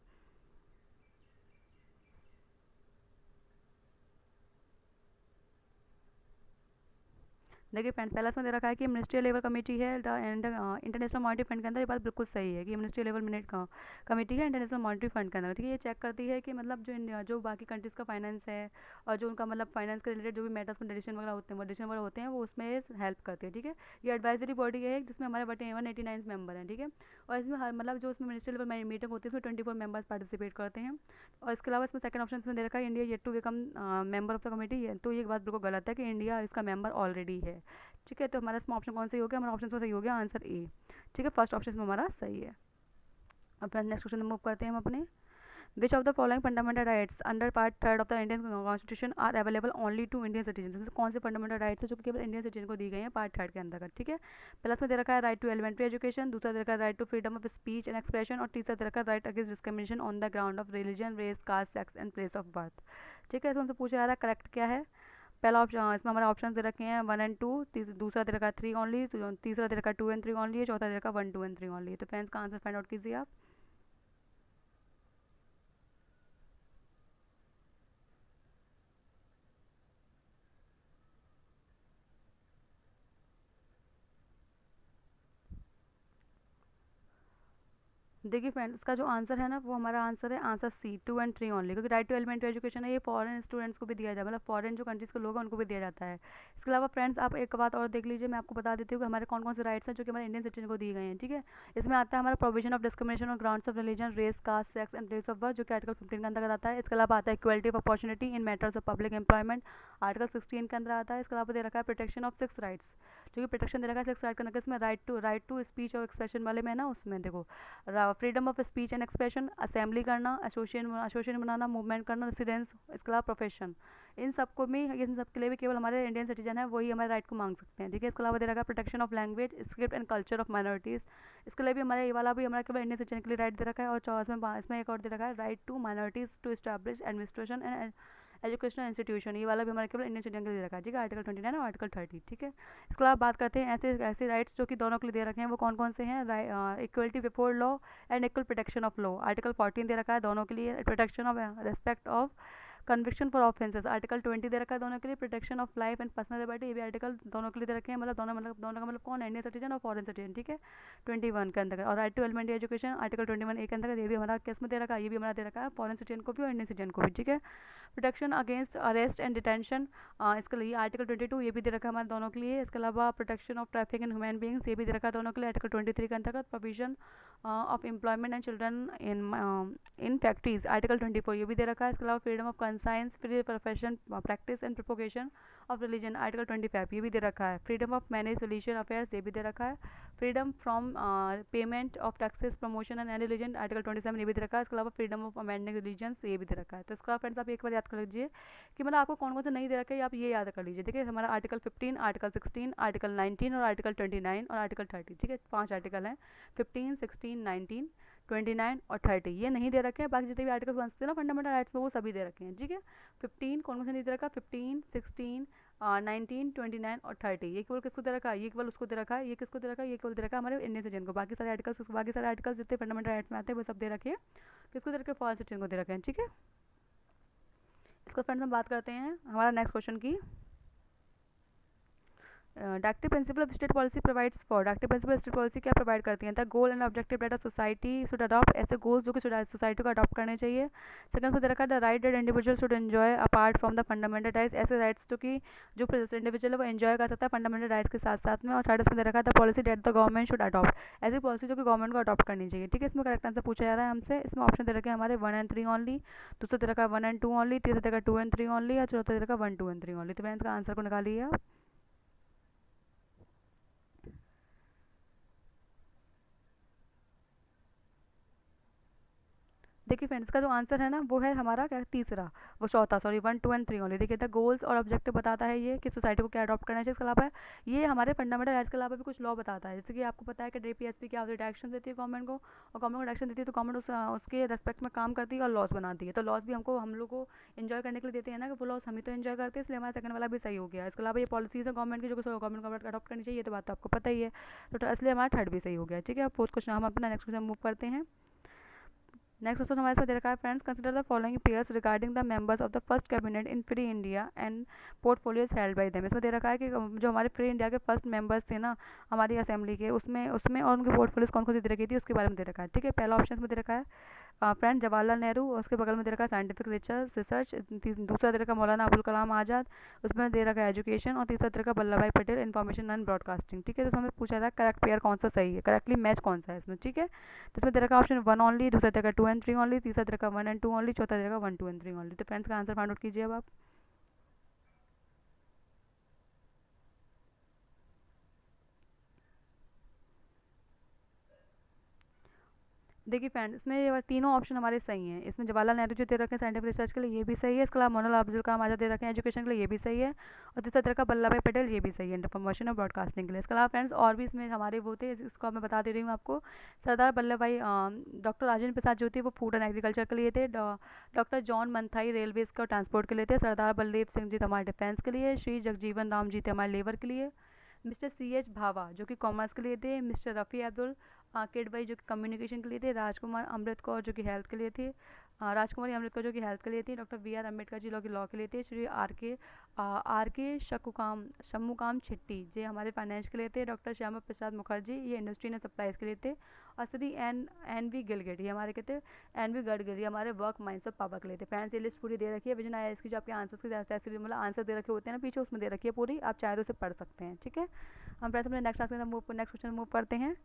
देखिए फ्रेंड्स, पहला इसमें दे रखा है कि मिनिस्ट्रियल लेवल कमेटी है इंटरनेशनल मॉनेटरी फंड के अंदर। ये बात बिल्कुल सही है कि मिनिस्ट्रियल लेवल मिनट कमेटी है इंटरनेशनल मॉनेटरी फंड के अंदर। ठीक है, ये चेक करती है कि मतलब जो बाकी कंट्रीज़ का फाइनेंस है और जो उनका मतलब फाइनेंस के रिलेटेड जो भी मैटर्स में डिसीजन वगैरह होते हैं वो उसमें हेल्प करती है। ठीक है, ये एडवाइजरी बॉडी है जिसमें हमारे 189 मेंबर हैं। ठीक है, और इसमें हर मतलब जो उसमें मिनिस्ट्रियल लेवल मीटिंग होती है उसमें 24 मेंबर्स पार्टिसिपेट करते हैं। और इसके अलावा इसमें सेकंड ऑप्शन इसमें दे रखा है India yet to become member of the committee. तो ये बात बिल्कुल गलत है कि इंडिया इसका मेंबर ऑलरेडी है। ठीक है, तो हमारा इसमें ऑप्शन कौन सही हो गया, हमारा ऑप्शन सही हो गया आंसर ए। ठीक है, फर्स्ट ऑप्शन में हमारा सही है। अपना नेक्स्ट क्वेश्चन मूव करते हैं हम अपने। Which of the following fundamental rights under part 3 of the Indian constitution are available only to Indian citizen. कौन से फंडामेंटल राइट्स है जो केवल इंडियन सिटीजन को दी गई है पार्ट 3 के अंतर्गत। ठीक है, पहला इसमें दे रखा है राइट टू एलिमेंट्री एजुकेशन, दूसरा दे रखा है right to freedom of speech and expression और तीसरा दे रखा है right against discrimination on the ground of religion, race, caste, sex and place of birth. ठीक है, इसमें हमसे पूछा जा रहा है करेक्ट क्या है। पहला ऑप्शन इसमें हमारे ऑप्शन दे रखे हैं 1 and 2, दूसरा दे रखा है 3 ओनली, तीसरा दे रखा है 2 and 3 ओनली, चौथा दे रखा है 1, 2 and 3 ओनली। तो फ्रेंड्स का आंसर फाइंड आउट कीजिए आप। देखिए फ्रेंड्स, इसका जो आंसर है ना वो हमारा आंसर है आंसर सी 2 and 3 ओनली, क्योंकि राइट टू एलिमेंट्री एजुकेशन है ये फॉरेन स्टूडेंट्स को भी दिया जाता है, मतलब फॉरेन जो कंट्रीज़ के लोग हैं उनको भी दिया जाता है। इसके अलावा फ्रेंड्स आप एक बात और देख लीजिए, मैं आपको बता देती हूँ कि हमारे कौन कौन से राइट्स हैं जो कि हमारे इंडियन सिटीजन को दिए गए हैं। ठीक है, इसमें आता है हमारा provision of discrimination on grounds of religion, race, caste, sex and place of birth जो कि आर्टिकल 15 के अंदर आता है। इसके अलावा आता है equality of opportunity in matters of public employment, article 16 के अंदर आता है। इसके अलावा दे रखा है प्रोटेक्शन ऑफ 6 राइट्स, जो कि प्रोटेक्शन दे रखा है 6 राइट का, इसमें राइट टू स्पीच और एक्सप्रेशन वाले में ना, उसमें देखो freedom of speech and expression, assembly करना, एसोसिएशन बनाना, मूवमेंट करना, रेसिडेंस, इसके अलावा प्रोफेशन, इन सबको भी इन सब के लिए भी केवल हमारे इंडियन सिटीजन है वही हमारे राइट को मांग सकते हैं। ठीक है, इसके अलावा दे रखा है protection of language, script and culture of minorities, इसके लिए भी हमारे ये वाला भी हमारा केवल इंडियन सिटीजन के लिए राइट दे रखा है। और इसमें एक और दे रखा है right to minorities to establish administration and educational institution, ये वाला भी हमारे केवल इंडियन सिटीजन के लिए रखा है। ठीक है, आर्टिकल 29 और आर्टिकल 30। ठीक है, इसके अलावा बात करते हैं ऐसे ऐसे राइट्स जो कि दोनों के लिए दे रखे हैं वो कौन कौन से हैं। Equality before law and equal protection of law, article 14 दे रखा है दोनों के लिए। Protection of respect of conviction for offences, article 20 दे रखा है दोनों के लिए। Protection of life and personal liberty, ये भी आर्टिकल दोनों के लिए दे रखे हैं, मतलब दोनों का मतलब कौन है, इंडियन सिटीजन और फॉरेन सिटीजन। ठीक है, 21 के अंदर। और right to elementary education article 21 A के अंदर, ये भी हमारा केस में दे रखा है, ये भी हमारा दे रखा है फॉरेन सिटीजन को भी और इंडियन सिटीजन को भी। ठीक है, protection against arrest and detention, इसके लिए आर्टिकल 22 ये भी दे रखा है हमारे दोनों के लिए। इसके अलावा protection of traffic in human beings, ये भी दे रखा है दोनों के लिए आर्टिकल 23 के अंतर्गत। Provision of employment and children in factories, article 24 ये भी दे रखा है। इसके अलावा freedom of conscience, free profession, practice and propagation of religion, article 25 ये भी दे रखा है। Freedom of manage religion affairs, ये भी दे रखा है। Freedom from payment of taxes, promotion and religion, article 27 ये भी दे रखा है। इसके अलावा फ्रीडम ऑफ अमेंडिंग रिलीजन ये भी दे रखा है। तो इसका फ्रेंड्स आप एक बार याद कर लीजिए कि मतलब आपको कौन कौन से नहीं दे रखे हैं, आप ये याद कर लीजिए। ठीक है, हमारा आर्टिकल 15, आर्टिकल 16, आर्टिकल 19 और आर्टिकल 29 और आर्टिकल 30। ठीक है, 5 आर्टिकल हैं, 15, 16, 19, 29 और 30 ये नहीं दे रखे हैं। बाकी जितने भी आर्टिकल्स बनते हैं ना फंडामेंटल राइट्स में वो सभी दे रखे हैं। ठीक है, 15 कौन कौन से नहीं दे रखा, 15, 16, 19, 29 और 30 ये केवल किसको दे रखा है, ये केवल उसको दे रखा है, ये किसको दे रखा है, ये केवल दे रखा है हमारे इंडियन सिटीजन को। बाकी सारे आर्टिकल्स जितने फंडामेंटल राइट्स में आते हैं वो सब दे रखे हैं किसको दे रखे हैं, फॉरेन सिटीजन को दे रखे हैं। ठीक है, इसको फ्रेंड्स हम बात करते हैं हमारा नेक्स्ट क्वेश्चन की। Directive principle of state policy provides for, directive principle state policy क्या प्रोवाइड करती है, the goal and objective that society should adopt, ऐसे गोल्स जो कि सोसाइटी को अडॉप्ट करने चाहिए। सेकंड को दे रखा है the right that individual should enjoy apart from the fundamental rights, ऐसे राइट्स जो कि जो इंडिविजुअल है वो एंजॉय कर सकता है फंडामेंटल राइट्स के साथ साथ में। और थर्ड इसमें दे रखा है the policy that the government should adopt, ऐसी पॉलिसी जो कि गवर्नमेंट को अडॉप्ट करनी चाहिए। ठीक है, इसमें करेक्ट आंसर पूछा जा रहा है हमसे। इसमें ऑप्शन दे रखे हैं हमारे 1 and 3 ओनली, दूसरा दे रखा है 1 and 2 ओनली, तीसरा दे रखा है 2 and 3 ओनली और चौथा दे रखा है 1, 2 and 3 ओनली। तो फ्रेंड्स का आंसर को निकालिए आप। देखिए फ्रेंड्स, का जो आंसर है ना वो है हमारा क्या, तीसरा, वो चौथा सॉरी, 1 2 एंड 3 ओनली। देखिए द गोल्स और ऑब्जेक्टिव बताता है ये कि सोसाइटी को क्या अडॉप्ट करना चाहिए। इसके अलावा ये हमारे फंडामेंटल राइट्स के अलावा भी कुछ लॉ बताता है, जैसे कि आपको पता है कि डीपीएसपी क्या होती है, डायरेक्शन देती है गवर्नमेंट को, और गवर्नमेंट को डायरेक्शन देती है तो गवर्नमेंट उसके रेस्पेक्ट में काम करती है और लॉज बनाती है। तो लॉज भी हम लोग को इन्जॉय करने के लिए देते हैं ना, कि वो लॉज हम ही तो इन्जॉय करते हैं, इसलिए हमारा सेकंड वाला भी सही हो गया। इसके अलावा ये पॉलिसीज है गवर्नमेंट की जो गवर्नमेंट को अडॉप्ट करनी चाहिए, ये तो बात तो आपको पता ही है, तो इसलिए हमारा थर्ड भी सही हो गया। ठीक है, अब फोर्थ क्वेश्चन हम अपना नेक्स्ट क्वेश्चन मूव करते हैं। नेक्स्ट क्वेश्चन हमारे साथ दे रखा है friends, consider the following pairs regarding the members of the first cabinet in free India and portfolios held by them. इसमें दे रखा है कि जो हमारे फ्री इंडिया के फर्स्ट मेंबर्स थे ना हमारी असेंबली के, उसमें उसमें और उनके पोर्टफोलियोज कौन कौन सी दे रखी थी उसके बारे में दे रखा है। ठीक है, पहला ऑप्शन में दे रखा है फ्रेंड जवाहरलाल नेहरू, और उसके बगल में दे रखा है साइंटिफिक रिसर्च, दूसरा दे रखा है मौलाना अबुल कलाम आज़ाद, उसमें दे रखा है एजुकेशन, और तीसरा दे रखा है वल्लभ भाई पटेल इन्फॉर्मेशन एंड ब्रॉडकास्टिंग। ठीक है, तो हमें पूछा था करेक्ट पेयर कौन सा सही है, करेक्टली मैच कौन सा है इसमें। ठीक है, तो इसमें दे रखा ऑप्शन 1 ओनली, दूसरा दे रखा 2 एंड 3 ओनली, तीसरा दे रखा 1 एंड 2 ओनली, चौथा दे रखा 1 2 एंड 3 ओनली। तो फ्रेंड्स का आंसर फाइंड आउट कीजिए अब आप। देखिए फ्रेंड, इसमें ये तीनों ऑप्शन हमारे सही हैं। इसमें जवाहरलाल नेहरू जो दे रखे हैं साइंटिफिक रिसर्च के लिए, ये भी सही है। इसके अलावा मौलाना अब्दुल कलाम आजाद दे रखे हैं एजुकेशन के लिए, ये भी सही है। और तीसरा दे रखा वल्लभ भाई पटेल, ये भी सही है इन्फॉर्मेशन और ब्रॉडकास्टिंग के लिए। इसके अलावा फ्रेंड्स और भी इसमें हमारे वो थे, इसको मैं बता दे रही हूँ आपको। सरदार वल्लभ भाई डॉक्टर राजेंद्र प्रसाद जो थे वो फूड एंड एग्रीकल्चर के लिए थे, डॉक्टर जॉन मंथाई रेलवेज का ट्रांसपोर्ट के लिए थे, सरदार बलदेव सिंह जी हमारे डिफेंस के लिए, श्री जगजीवन राम जी थे हमारे लेबर के लिए, मिस्टर सी एच भावा जो कि कॉमर्स के लिए थे, मिस्टर रफ़ी अब्दुल किडवाई जो कि कम्युनिकेशन के लिए थे, राजकुमार अमृत कौर जो कि हेल्थ के लिए थे, राजकुमारी अमृत कौर जो कि हेल्थ के लिए थी, doctor B R Ambedkar ji law के लिए थे, श्री आर के शम्मुकाम छिट्टी जी हमारे फाइनेंस के लिए थे, डॉक्टर श्यामा प्रसाद मुखर्जी ये इंडस्ट्री एंड सप्लाईज के लिए थे, और श्री एन वी गिलगेट ये हमारे कहते हैं एन वी गडकरी हमारे वर्क माइंड्स ऑफ पावर के लिए थे। फ्रेंड्स ये लिस्ट पूरी दे रखी है, विजन आई की जो आपके आंसर्स के टेस्ट के लिए मतलब आंसर दे रखे होते हैं ना पीछे, उसमें दे रखी है पूरी, आप चाहे तो उसे पढ़ सकते हैं। ठीक है, हम फ्रेंड्स अपने नेक्स्ट क्वेश्चन मूव करते हैं।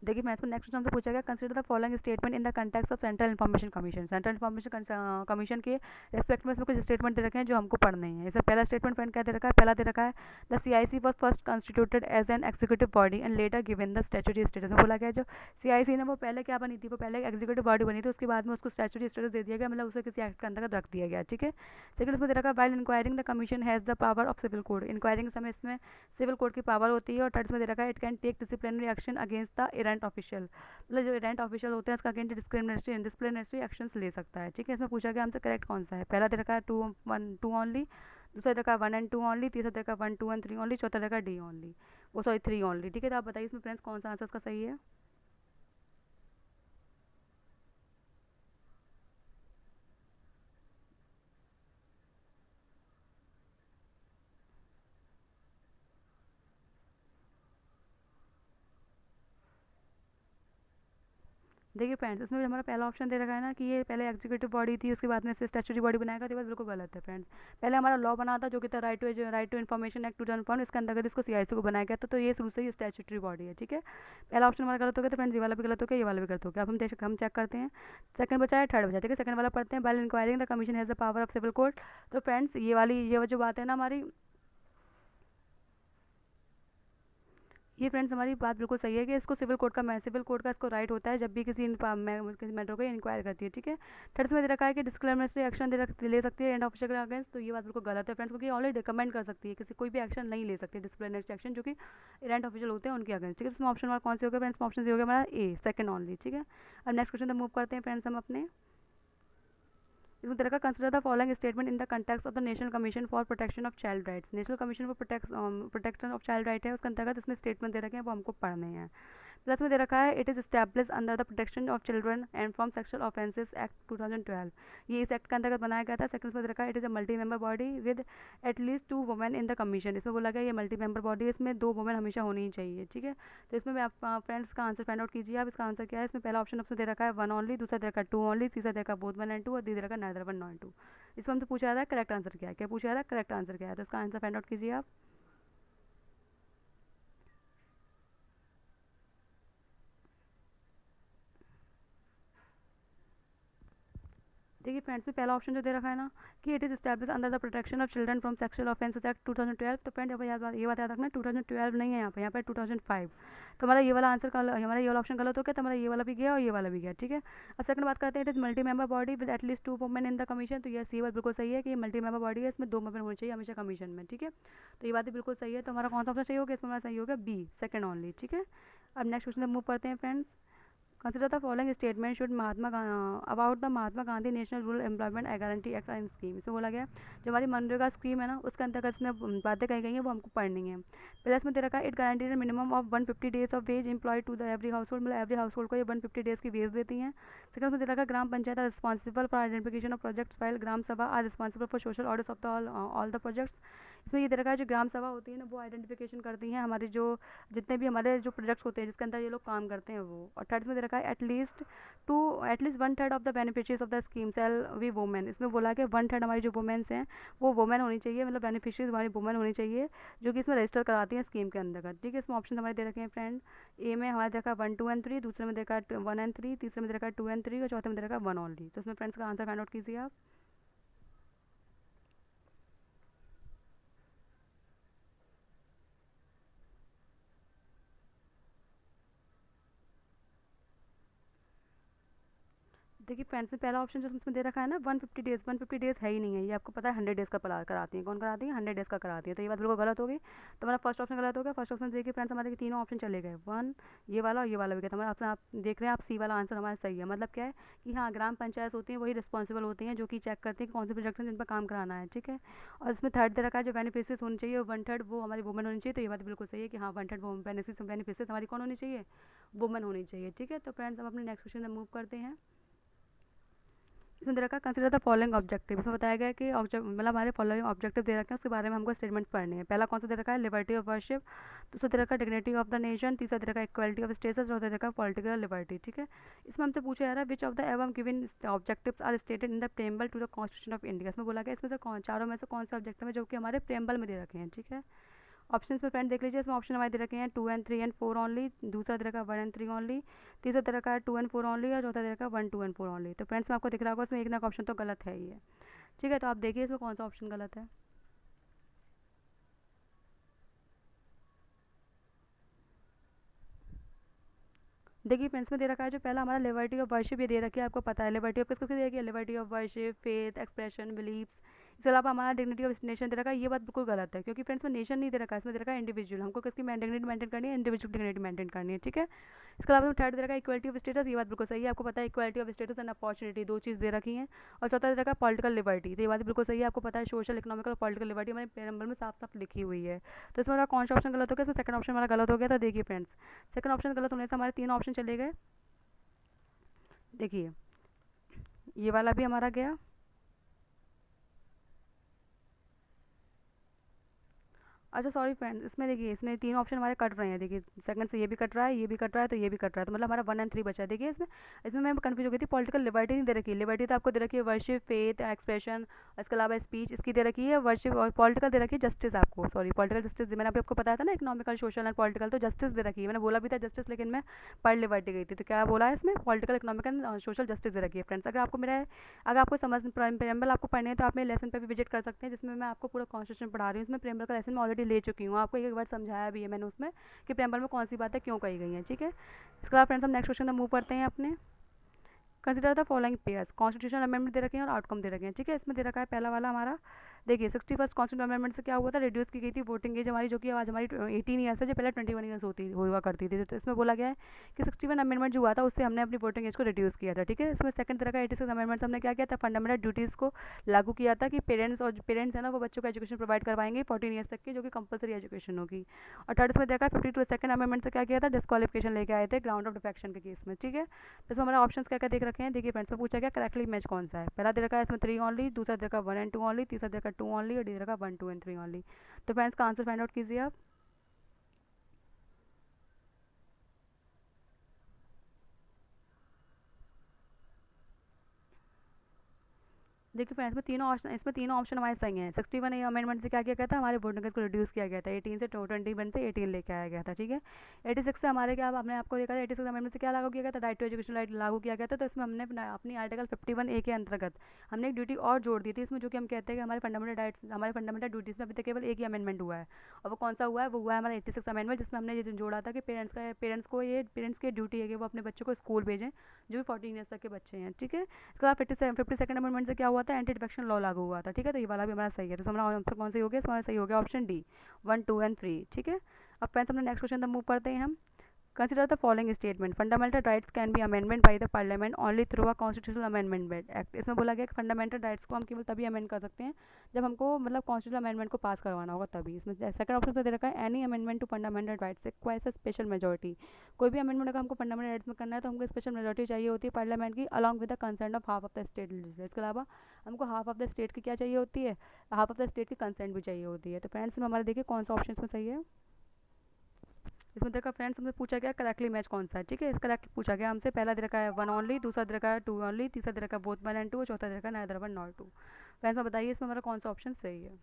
देखिए मैं इसमें नेक्स्ट हमसे पूछा गया, consider the following statement in the context of central information commission. Central information commission के रेस्पेक्ट में इसमें कुछ स्टेटमेंट दे रखे हैं जो हमको पढ़ने हैं। इसमें पहला स्टेटमेंट फ्रेंड क्या दे रखा है, पहला दे रखा है the CIC was first constituted as an executive body and later given the statutory status. में बोला गया जो सीआईसी ने वो पहले क्या बनी थी, वो पहले एग्जीक्यूटिव बॉडी बनी थी, उसके बाद में उसको स्टैट्यूटरी स्टेटस दे दिया गया, मतलब उसे किसी एक्ट के अंतर्गत रख दिया गया। ठीक है, सेकंड उसमें दे रखा है while inquiring the commission has the power of civil code. Inquiring के समय इसमें सिविल कोड की पावर होती है। और थर्ड में दे रखा है it can take disciplinary action against the errant official, मतलब जो इवेंट ऑफिशियल होते हैं उसका अगेंस्ट डिसिप्लिनरी एक्शंस ले सकता है। ठीक है, इसमें पूछा गया हमसे करेक्ट कौन सा है, पहला दे रखा है 2 ओनली, दूसरा दे रखा है 1 एंड 2 ओनली, तीसरा दे रखा है 1 2 एंड 3 ओनली, चौथा दे रखा है डी ओनली, वो सॉरी 3 ओनली। ठीक है, तो आप बताइए इसमें फ्रेंड्स कौन सा आंसर का सही है। देखिए फ्रेंड्स, इसमें हमारा पहला ऑप्शन दे रखा है ना कि ये पहले एग्जीक्यूटिव बॉडी थी, उसके बाद में इसे स्टैट्यूटरी बॉडी बनाएगा, तो ये बात बिल्कुल गलत है फ्रेंड्स। पहले हमारा लॉ बना था जो कि था राइट टू इन्फॉर्मेशन एक्ट 2001, इसके अंतर्गत इसको सीआईसी को बनाया गया था, तो ये शुरू से ही स्टैट्यूटरी बॉडी है। ठीक है, पहला ऑप्शन हमारा गलत हो गया, तो फ्रेंड्स ये वाला भी गलत हो गया, ये वाला भी गलत हो गया। अब हम चेक करते हैं, सेकंड बचा है थर्ड बचा। ठीक है, सेकंड वाला पढ़ते हैं, by inquiring the commission has the power of civil court. तो फ्रेंड्स ये जो बात है ना हमारी, ये फ्रेंड्स हमारी बात बिल्कुल सही है कि इसको सिविल कोड का इसको राइट होता है जब भी किसी मैटर को इंक्वायर करती है। ठीक है, थर्ड में दे रखा है कि डिस्क्रिमिनेटरी एक्शन ले सकती है एंड ऑफिशियल के अगेंस्ट, तो ये बात बिल्कुल गलत है फ्रेंड्स, क्योंकि ऑलरेडी रिकमेंड कर सकती है, किसी कोई भी एक्शन नहीं ले सकती डिस्क्रिमिनेटरी एक्शन जो कि इरेंट ऑफिशियल होते हैं उनके अगेंस्ट। ठीक है, इसमें ऑप्शन हमारा कौन से हो गया फ्रेंड्स, ऑप्शन से हो गया हमारा ए सेकंड ओनली। ठीक है, अब नेक्स्ट क्वेश्चन मूव करते हैं फ्रेंड्स हम अपने। इसमें तरह का consider the following statement in the context of the national commission for protection of child rights. National commission for protection of child right है, उसके अंतर्गत इसमें स्टेटमेंट दे रखे हैं वो हमको पढ़ने हैं। प्लस में दे रखा है it is establish under the protection of children and from sexual offences act 2012। ये इस एक्ट के अंतर्गत बनाया गया था। सेकंड में दे रखा है it is a multi member body with at least 2 women in the commission. इसमें बोला गया ये मल्टी मेंबर बॉडी है, इसमें 2 वुमेन हमेशा होनी ही चाहिए। ठीक है, तो इसमें मैं आप फ्रेंड्स का आंसर फाइंड आउट कीजिए आप, इसका आंसर क्या है। इसमें पहला ऑप्शन आपसे दे रखा है 1 ओनली, दूसरा दे रखा है 2 ओनली, तीसरा दे रखा है बोथ 1 एंड 2, और दे रखा है नाइदर 1 नॉट 2। इसको हमसे पूछा जा रहा है करेक्ट आंसर क्या है, क्या पूछा जा रहा है करेक्ट आंसर क्या है, तो इसका आंसर फाइंड आउट कीजिए आप। देखिए फ्रेंड्स, में पहला ऑप्शन जो दे रखा है ना कि it is establish under the protection of children from sexual offences act 2012। तो फ्रेंड ये बात याद रखना, 2012 नहीं है यहाँ पे 2005। तो हमारा ये वाला आंसर हमारा ये वाला ऑप्शन गलत हो गया, तो हमारा ये वाला भी गया और ये वाला भी गया, ठीक है। अब सेकंड बात करते हैं, it is multi member body with at least 2 women in the commission. तो ये बात बिल्कुल सही है कि मल्टी मेंबर बॉडी है, इसमें 2 मेंबर होने चाहिए हमेशा कमीशन में, ठीक है। तो ये बात भी बिल्कुल सही है। तो हमारा कौन सा ऑप्शन सही हो गया, इसमें हमारा सही हो गया बी, सेकंड ओनली, ठीक है। अब नेक्स्ट क्वेश्चन मूव करते हैं friends. Consider the following statement should about the Mahatma Gandhi national rural employment guarantee act and scheme. इसमें बोला गया जो हमारी मनरेगा स्कीम है ना, उसके अंतर्गत इसमें बातें कही गई हैं, वो हमको पढ़नी है। पहले इसमें दे रखा है, it guaranteed minimum of 150 days of wage employ to the every household, मतलब एवरी हाउस होल्ड को ये 150 डेज की वेज देती हैं। सेकंड में दे रखा है, gram panchayat are responsible for identification of projects, while gram sabha are responsible for social audits of the all the projects. इसमें ये दे रखा है, जो ग्राम सभा होती है ना, वो आइडेंटिफिकेशन करती हैं हमारे जो जितने भी हमारे जो प्रोजेक्ट्स होते हैं जिसके अंदर ये लोग काम करते हैं वो। और थर्ड में दे रखा है, at least 1/3 of the beneficiaries of the scheme shall be women. इसमें बोला कि 1/3 हमारी जो वुमेन्स हैं वो वुमेन होनी चाहिए, मतलब बेनिफिशियरीज हमारी वुमेन होनी चाहिए जो कि इसमें रजिस्टर कराती हैं स्कीम के अंतर्गत, ठीक है। इसमें ऑप्शन हमारे दे रखे हैं फ्रेंड, ए में हमारे देखा 1, 2 एंड 3, दूसरे में देखा 1 एंड 3, तीसरे में देखा 2 एंड 3 और चौथे में देखा 1 ओनली। तो इसमें फ्रेंड्स का आंसर फाइंड आउट कीजिए आप। देखिए फ्रेंड्स, में पहला ऑप्शन जो इसमें दे रखा है ना 150 डेज, 150 डेज है ही नहीं है, ये आपको पता है 100 डेज का कराती है। कौन कराती है? 100 डेज का कराती है। तो ये बात बिल्कुल गलत हो गई। तो हमारा फर्स्ट ऑप्शन गलत हो गया। फर्स्ट ऑप्शन देखिए फ्रेंड्स, हमारे तीनों ऑप्शन चले गए, 1 ये वाला और ये वाला भी गया। तो हमारा ऑप्शन आप देख रहे हैं, आप सी वाला आंसर हमारा सही है। मतलब क्या है कि हाँ, ग्राम पंचायत होती हैं वही रिस्पॉन्सिबल होती हैं जो कि चेक करती हैं कौन से प्रोजेक्ट हैं जिन पर काम कराना है, ठीक है। और इसमें थर्ड दे रखा है, जो बेनिफिशियरीज होनी चाहिए 1/3 वो हमारी वुमेन होनी चाहिए। तो ये बात बिल्कुल सही है कि हाँ, 1/3 वो बेनिफिशियरीज हमारी कौन होनी चाहिए? वुमेन होनी चाहिए, ठीक है। तो फ्रेंड्स, हम अपने नेक्स्ट क्वेश्चन में मूव करते हैं। इसमें दे रखा है, कंसिडर द फॉलोइंग ऑब्जेक्टिव। इसमें बताया गया है कि मतलब हमारे फॉलोइंग ऑब्जेक्टिव दे रखे हैं, उसके बारे में हमको स्टेटमेंट्स पढ़ने हैं। पहला कौन सा दे रखा है? Liberty of worship. दूसरा दे रखा है डिग्निटी ऑफ द नेशन। तीसरा दे रखा है इक्वालिटी ऑफ स्टेटस। चौथा दे रखा है पॉलिटिकल लिबर्टी, ठीक है। इसमें हमसे पूछा जा रहा है, which of the above given objectives are stated in the preamble to the constitution of India. इसमें बोला गया इसमें से चारों में से कौन से ऑब्जेक्टिव है जो कि हमारे प्रेम्बल में दे रखे हैं, ठीक है। ऑप्शन में फ्रेंड देख लीजिए, इसमें ऑप्शन हमारे दे रखे हैं 2 एंड 3 एंड 4 ओनली। दूसरा दे रखा है 1 एंड 3 ओनली। तीसरा दे रखा है 2 एंड 4 ओनली और चौथा दे रखा है 1, 2 एंड 4 ओनली। तो फ्रेंड्स, में आपको दिख रहा होगा इसमें एक ना ऑप्शन तो गलत है ही है, ठीक है। तो आप देखिए इसमें कौन सा ऑप्शन गलत है। देखिए फ्रेंड्स, में दे रखा है जो पहला हमारा लिबर्टी ऑफ वर्शिप, ये दे रखी है, आपको पता है लिबर्टी ऑफ किसको दे रखी है? Liberty of worship, faith, expression, believes. इसके अलावा हमारा डिग्निटी ऑफ नेशन दे रखा है। ये बात बिल्कुल गलत है, क्योंकि फ्रेंड्स में नेशन नहीं दे रखा है, इसमें दे रखा है इंडिविजुअल। हमको किसकी डिग्निटी मेंटेन करनी है? इंडिविजुअल डिग्निटी मेंटेन करनी है, ठीक है। इसके अलावा थर्ड दे रखा है इक्वालिटी ऑफ स्टेटस। ये बात बिल्कुल सही है, आपको पता है equality of status and opportunity दो चीज़ दे रखी हैं। और चौथा दे रखा है पॉलिटिकल लिबर्टी। तो ये बात बिल्कुल सही है, आपको पता है सोशल, इकोनॉमिकल, पॉलिटिकल लिबर्टी हमारे प्रेम्बल में साफ साफ लिखी हुई है। तो इसमें हमारा कौन सा ऑप्शन गलत हो गया? इसमें सेकंड ऑप्शन हमारा गलत हो गया। तो देखिए फ्रेंड्स, सेकंड ऑप्शन गलत होने से हमारे 3 ऑप्शन चले गए। देखिए ये वाला भी हमारा गया। अच्छा सॉरी फ्रेंड्स, इसमें देखिए इसमें 3 ऑप्शन हमारे कट रहे हैं। देखिए सेकंड से ये भी कट रहा है, ये भी कट रहा है, तो ये भी कट रहा है। तो मतलब हमारा 1 एंड 3 बचा है। देखिए इसमें इसमें मैं कंफ्यूज हो गई थी, पॉलिटिकल लिबर्टी नहीं दे रखी है। लिबर्टी तो आपको दे रखी है वर्शिप, फेथ, एक्सप्रेशन, इसके अलावा स्पीच, इसकी दे रखी है वर्शिप। और पॉलिटिकल दे रखी है जस्टिस। आपको सॉरी, पॉलिटिकल जस्टिस मैंने अभी आपको बताया था ना, इकोनॉमिकल, सोशल एंड पॉलिटिकल, तो जस्टिस दे रखी है। मैंने बोला भी था जस्टिस, लेकिन मैं पढ़ लिबर्टी गई थी। तो क्या बोला है इसमें? Political, economic and social justice दे रखी है फ्रेंड्स। अगर आपको समझ प्रेम्बल आपको पढ़ने हैं तो आप मेरे लेसन पर भी विजिट कर सकते हैं, जिसमें मैं आपको पूरा कॉन्स्टिट्यूशन पढ़ा रही हूँ। उसमें प्रेम्बल का लेसन मैं ऑलरेडी ले चुकी हूँ, आपको एक बार समझाया भी है मैंने उसमें कि प्रेम्बल में कौन सी बातें क्यों कही गई हैं, ठीक है। इसके बाद फ्रेंड्स, हम नेक्स्ट क्वेश्चन में मूव करते हैं अपने। Consider the following pairs. Constitution amendment दे रखे हैं और आउटकम दे रखे हैं, ठीक है। इसमें दे रखा है पहला वाला हमारा, देखिए 61st कॉन्स्टिट्यूशन अमेंडमेंट से क्या हुआ था? रिड्यूस की गई थी वोटिंग एज हमारी, जो कि आज हमारी 18 ईयर्स है, जो पहले 21 ईयर्स हुआ करती थी। तो इसमें बोला गया है कि 61 अमेंडमेंट जो हुआ था उससे हमने अपनी वोटिंग एज को रिड्यूस किया था, ठीक है। इसमें सेकंड तरह का 86 अमेंडमेंट हमने क्या किया था? फंडामेंटल ड्यूटीज़ को लागू किया था कि पेरेंट्स है ना, वो बच्चों को एजुकेशन प्रोवाइड करवाएंगे 14 ईयर्स तक की, जो कि कंपलसरी एजुकेशन होगी। और थर्ड इसमें देखा 52 सेकंड अमेंडमेंट से क्या किया था? डिस्क्वालिफिकेशन लेके आए थे ग्राउंड ऑफ डिफेक्शन के केस में, ठीक है। तो इसमें हमारे ऑप्शन क्या क्या देख रखे हैं। देखिए फ्रेंड्स, में पूछा गया करेक्टली मैच कौन सा है। पहला दे रखा है इसमें 3 ओनली, दूसरा दे रखा 1 एंड 2 ओनली, तीसरा दे रखा 2 ओनली और डी दे रखा 1, 2 एंड 3 ओनली। तो फ्रेंड्स का आंसर फाइंड आउट कीजिए आप। देखिए फ्रेंड्स, इसमें तीनों ऑप्शन हमारे सही हैं। 61A अमेंडमेंट से क्या किया गया था, हमारे वोटिंग को रिड्यूस किया गया था, 18 से 21 से 18 लेके आया गया था, ठीक है। 86 से हमारे क्या, आपने आपको देखा था 86 अमेंडमेंट से क्या लागू किया गया था, राइट टू एजुकेशन राइट लागू किया गया था। तो इसमें हमने अपनी आर्टिकल 51A के अंतर्गत हमने एक ड्यूटी और जोड़ दी थी इसमें, जो कि हम कहते हैं कि हमारे फंडामेंटल राइट्स, हमारे फंडामेंटल ड्यूटीज़ में अभी तक केवल एक ही अमेंडमेंट हुआ है। और वो कौन सा हुआ है, वो हुआ है हमारा 86 अमेंडमेंट, जिसमें हमने ये जोड़ा था कि पेरेंट्स की ड्यूटी है कि वो अपने बच्चों को स्कूल भेजें जो भी 14 ईयर्स तक के बच्चे हैं, ठीक है। इसके बाद 52nd अमेंडमेंट से क्या हुआ था, एंटी डिफेक्शन लॉ लागू हुआ था, ठीक है। तो ये वाला भी हमारा सही है। तो हमारा आंसर कौन सा हो गया, हमारा सही हो गया ऑप्शन डी, 1, 2 एंड 3, ठीक है। अब फ्रेंड्स अपने नेक्स्ट क्वेश्चन तक मूव करते हैं हम। Consider the following statement, fundamental rights can be amendment by the parliament only through a constitutional amendment act. इसमें बोला गया कि फंडामेंटल राइट्स को हम केवल तभी अमेंड कर सकते हैं जब हमको मतलब कॉन्स्टिट्यूशनल अमेंडमेंट को पास करवाना होगा तभी। इसमें सेकंड ऑप्शन तो दे रखा है, any amendment to fundamental rights requires a special majority. कोई भी अमेंडमेंट अगर हमको फंडामेंटल राइट्स में करना है तो हमको स्पेशल मेजोरिटी चाहिए होती है पार्लियामेंट की, along with the consent of half of the state legislature. इसके अलावा हमको हाफ ऑफ द स्टेट की क्या चाहिए होती है, हाफ ऑफ द स्टेट की कंसेंट भी चाहिए होती है। तो फ्रेंड्स में हमारे देखिए कौन सा ऑप्शन इसमें सही है। इसमें देखा फ्रेंड्स, हमसे पूछा गया करेक्टली मैच कौन सा है, ठीक है। इस करेक्ट पूछा गया हमसे, पहला दे रखा है 1 ओनली, दूसरा दे रखा है 2 ओनली, तीसरा दे रखा है बोथ 1 एंड 2, चौथा दे रखा है नाइदर 1 नॉट 2। फ्रेंड्स में बताइए इसमें हमारा कौन सा ऑप्शन सही है।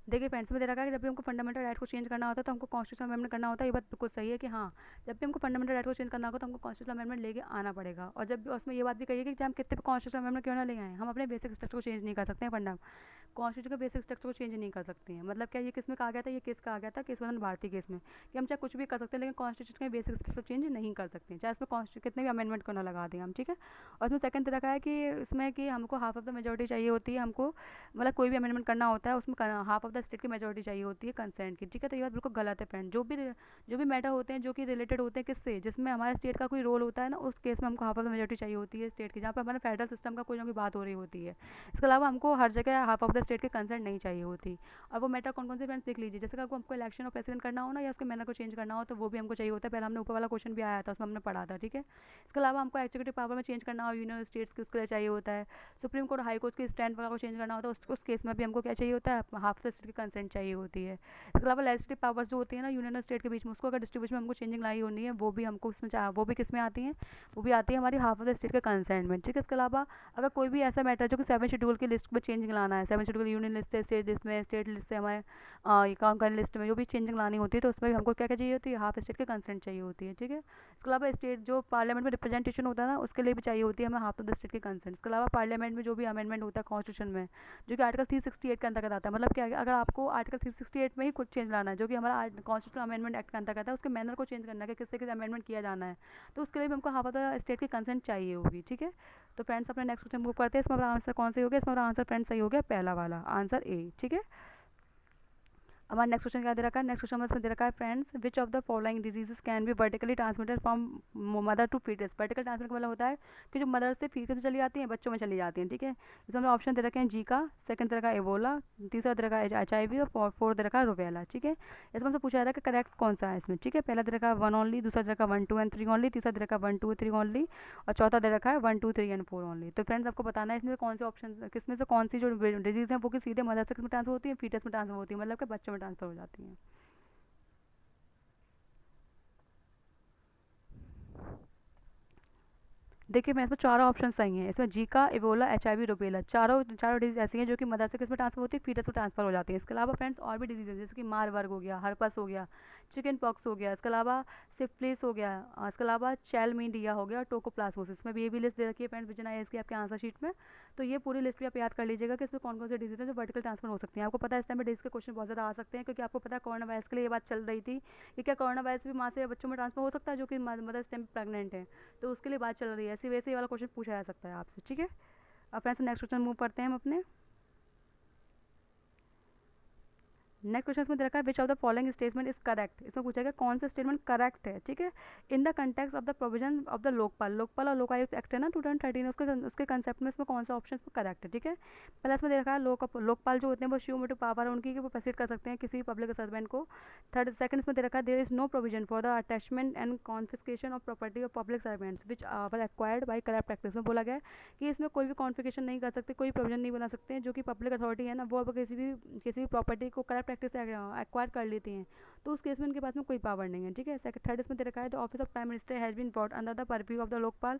देखिए फ्रेंड्स में दे रखा है कि जब भी हमको फंडामेंटल राइट को चेंज करना होता है तो हमको कॉन्स्टिट्यूशनल अमेंडमेंट करना होता है। ये बात बिल्कुल सही है कि हाँ, जब भी हमको फंडामेंटल राइट को चेंज करना होगा तो हमको कॉन्स्टिट्यूशनल अमेंडमेंट लेके आना पड़ेगा। और जब भी उसमें ये बात भी कही है कि चाहे हम कितने भी कॉन्स्टिट्यूशनल अमेंडमेंट क्यों ना ले आए, हम अपने बेसिक स्ट्रक्चर को चेंज नहीं कर सकते हैं। कॉन्स्टिट्यूशन के बेसिक स्ट्रक्चर को चेंज नहीं कर सकते हैं। मतलब क्या, ये किस में कहा गया था, ये केस कहा गया था केस वतन भारतीय केस में, कि हम चाहे कुछ भी कर सकते हैं लेकिन कॉन्स्टिट्यूशन के बेसिक स्ट्रक्चर चेंज नहीं कर सकते हैं, चाहे इसमें कॉन्स्टिट्यूशन कितने भी अमेंडमेंट को ना लगा दें हम, ठीक है। और इसमें सेकंड तरह का है कि इसमें कि हमको हाफ ऑफ द मेजोरिटी चाहिए होती है, हमको मतलब कोई भी अमेंडमेंट करना होता है उसमें हाफ ऑफ द स्टेट की मेजोरिटी चाहिए होती है कंसेंट की, ठीक है। तो ये बात बिल्कुल गलत है फ्रेंड। जो भी मैटर होते हैं जो कि रिलेटेड होते हैं किससे, जिसमें हमारे स्टेट का कोई रोल होता है ना, उस केस में हमको हाफ ऑफ द मेजोरिटी चाहिए होती है स्टेट की, जहाँ पर हमारे फेडरल सिस्टम का कोई ना कोई बात हो रही होती है। इसके अलावा हमको हर जगह हाफ ऑफ द स्टेट की कंसेंट नहीं चाहिए होती। और वो मैटर कौन कौन से फ्रेंड्स देख लीजिए, जैसे कि हमको इलेक्शन और प्रेसिडेंट करना हो ना, या उसके मैनर को चेंज करना हो तो वो भी हमको चाहिए होता है। पहले हमने ऊपर वाला क्वेश्चन भी आया था उसमें हमने पढ़ा था, ठीक है। इसके अलावा हमको एक्जीक्यूटिव पावर में चेंज करना हो यूनियन स्टेट्स की, उसके लिए चाहिए होता है। सुप्रीम कोर्ट हाई कोर्ट की स्टैंड वगैरह को चेंज करना होता है उस केस में भी हमको क्या चाहिए होता है, हाफ द स्टेट की कंसेंट चाहिए होती है। इसके अलावा लेजिस्लेटिव पावर्स जो होती है ना यूनियन और स्टेट के बीच में, उसको अगर डिस्ट्रीब्यूशन में हमको चेंजिंग लाई होनी है, वो भी हमको उसमें वो भी किस में आती है, वो भी आती है हमारी हाफ ऑफ द स्टेट के कंसेंट में, ठीक है। इसके अलावा अगर कोई भी ऐसा मैटर जो कि 7 शेड्यूल की लिस्ट में चेंजिंग लाना है, 7 शेड्यूल यूनियन लिस्ट है, स्टेट लिस्ट में, स्टेट लिस्ट से हमारे अकाउंट करंट लिस्ट में जो भी चेंजिंग लानी होती है तो उसमें भी हमको क्या क्या चाहिए होती है, हाफ स्टेट की कंसेंट चाहिए होती है, ठीक है। इसके अलावा स्टेट जो पार्लियामेंट में रिप्रेजेंटेशन होता है ना, उसके लिए भी चाहिए होती है हमें हाफ ऑफ द स्टेट की कंसेंट। इसके अलावा पार्लियामेंट में जो भी अमेंडमेंट होता है कॉन्स्टिट्यूशन में, जो कि आर्टिकल 368 के अंतर्गत आता है, मतलब क्या अगर आपको आर्टिकल 368 में ही कुछ चेंज लाना है जो कि हमारा कॉन्स्टिट्यूशन अमेंडमेंट एक्ट के अंतर्गत है, उसके मैनर को चेंज करना है कि किससे किस अमेंडमेंट किया जाना है, तो उसके लिए भी हमको हाफ ऑफ द स्टेट की कंसेंट चाहिए होगी, ठीक है। तो फ्रेंड्स अपने नेक्स्ट क्वेश्चन मूव करते हैं। इसमें हमारा आंसर कौन सा हो गया, इसमें हमारा आंसर फ्रेंड्स सही हो गया पहला वाला आंसर ए, ठीक है। हमारा नेक्स्ट क्वेश्चन क्या दे रखा है, नेक्स्ट क्वेश्चन में दे रखा है friends, which of the following diseases can be vertically transmitted from mother to foetus. Vertical transmit का मतलब होता है कि जो मदर से फीटस में चली जाती हैं बच्चों में चली जाती हैं, ठीक है। इसमें हमें ऑप्शन दे रखे हैं जीका, सेकंड दे रखा है एबोला, तीसरा दे रखा है HIV और फोर्थ दे रखा है रुबेला, ठीक है। इसमें हमसे पूछा जा रहा है कि करेक्ट कौन सा है इसमें, ठीक है। पहला दे रखा है 1 ओनली, दूसरा दे रखा है 1, 2 एंड 3 ओनली, तीसरा दे रखा है 1, 2, 3 ओनली और चौथा दे रखा है 1, 2, 3 एंड 4 ओनली। तो फ्रेंड्स आपको बताना है इसमें कौन से ऑप्शन, किसमें से कौन सी जो डिजीज़ है वो कि सीधे मदर से किस में ट्रांसफर होती है, फीटस में ट्रांसफर होती है, मतलब कि बच्चों में ट्रांसफर हो जाती है। देखिए मैं इसमें चारों ऑप्शन सही हैं। इसमें जीका, इवोला, HIV, रुबेला, चारों चारों डिजीज ऐसी हैं जो कि मदर से किस में ट्रांसफर होती है, फीटस में ट्रांसफर हो जाती है। इसके अलावा फ्रेंड्स और भी डिजीज है जैसे कि मारवर्ग हो गया, हर्पस हो गया, चिकन पॉक्स हो गया, इसके अलावा सिफिलिस हो गया, इसके अलावा चैलमीडिया हो गया और टोकोप्लाज्मोसिस में भी ये भी लिस्ट दे रखी है फ्रेंड्स विजन आई इसकी आपके आंसर शीट में। तो ये पूरी लिस्ट भी आप याद कर लीजिएगा कि इसमें कौन कौन से डिजीज हैं जो वर्टिकल ट्रांसफर हो सकती हैं। आपको पता है इस टाइम में डिजीज के क्वेश्चन बहुत ज़्यादा आ सकते हैं, क्योंकि आपको पता है कोरोना वायरस के लिए ये बात चल रही थी कि क्या कोरोना वायरस भी माँ से बच्चों में ट्रांसफर हो सकता है जो कि मदर इस टाइम प्रेगनेंट है, तो उसके लिए बात चल रही है। ऐसे वैसे ये वाला क्वेश्चन पूछा जा सकता है आपसे, ठीक है। अब फ्रेंड्स नेक्स्ट क्वेश्चन मूव करते हैं हम अपने। नेक्स्ट क्वेश्चन में दे रखा है which of the following statement is correct. इसमें पूछा गया कौन सा स्टेटमेंट करेक्ट है, ठीक है। In the context of the provision of the Lokpal और लोकायुक्त एक्ट है ना 2013, उसके कंसेप्ट में इसमें कौन सा ऑप्शन करेक्ट है, ठीक है। पहले इसमें दे रखा है लोकपाल जो होते हैं वो शिवमोटिव पावर है उनकी कि वो प्रोसीड कर सकते हैं किसी पब्लिक सर्वेंट को। थर्ड सेकंड इसमें दे रखा है there is no provision for the attachment and confiscation of property of public servants which are acquired by corrupt practice. में बोला गया है कि इसमें कोई भी कॉन्फिस्केशन नहीं कर सकते, कोई प्रोविजन नहीं बना सकते हैं जो कि पब्लिक अथॉरिटी है ना वो अब किसी भी प्रॉपर्टी को करप्ट प्रैक्टिस एक्वायर कर लेती हैं तो उस केस में उनके पास में कोई पावर नहीं है, ठीक है। थर्ड इसमें दे रखा है the office of prime minister has been brought under the purview of the Lokpal.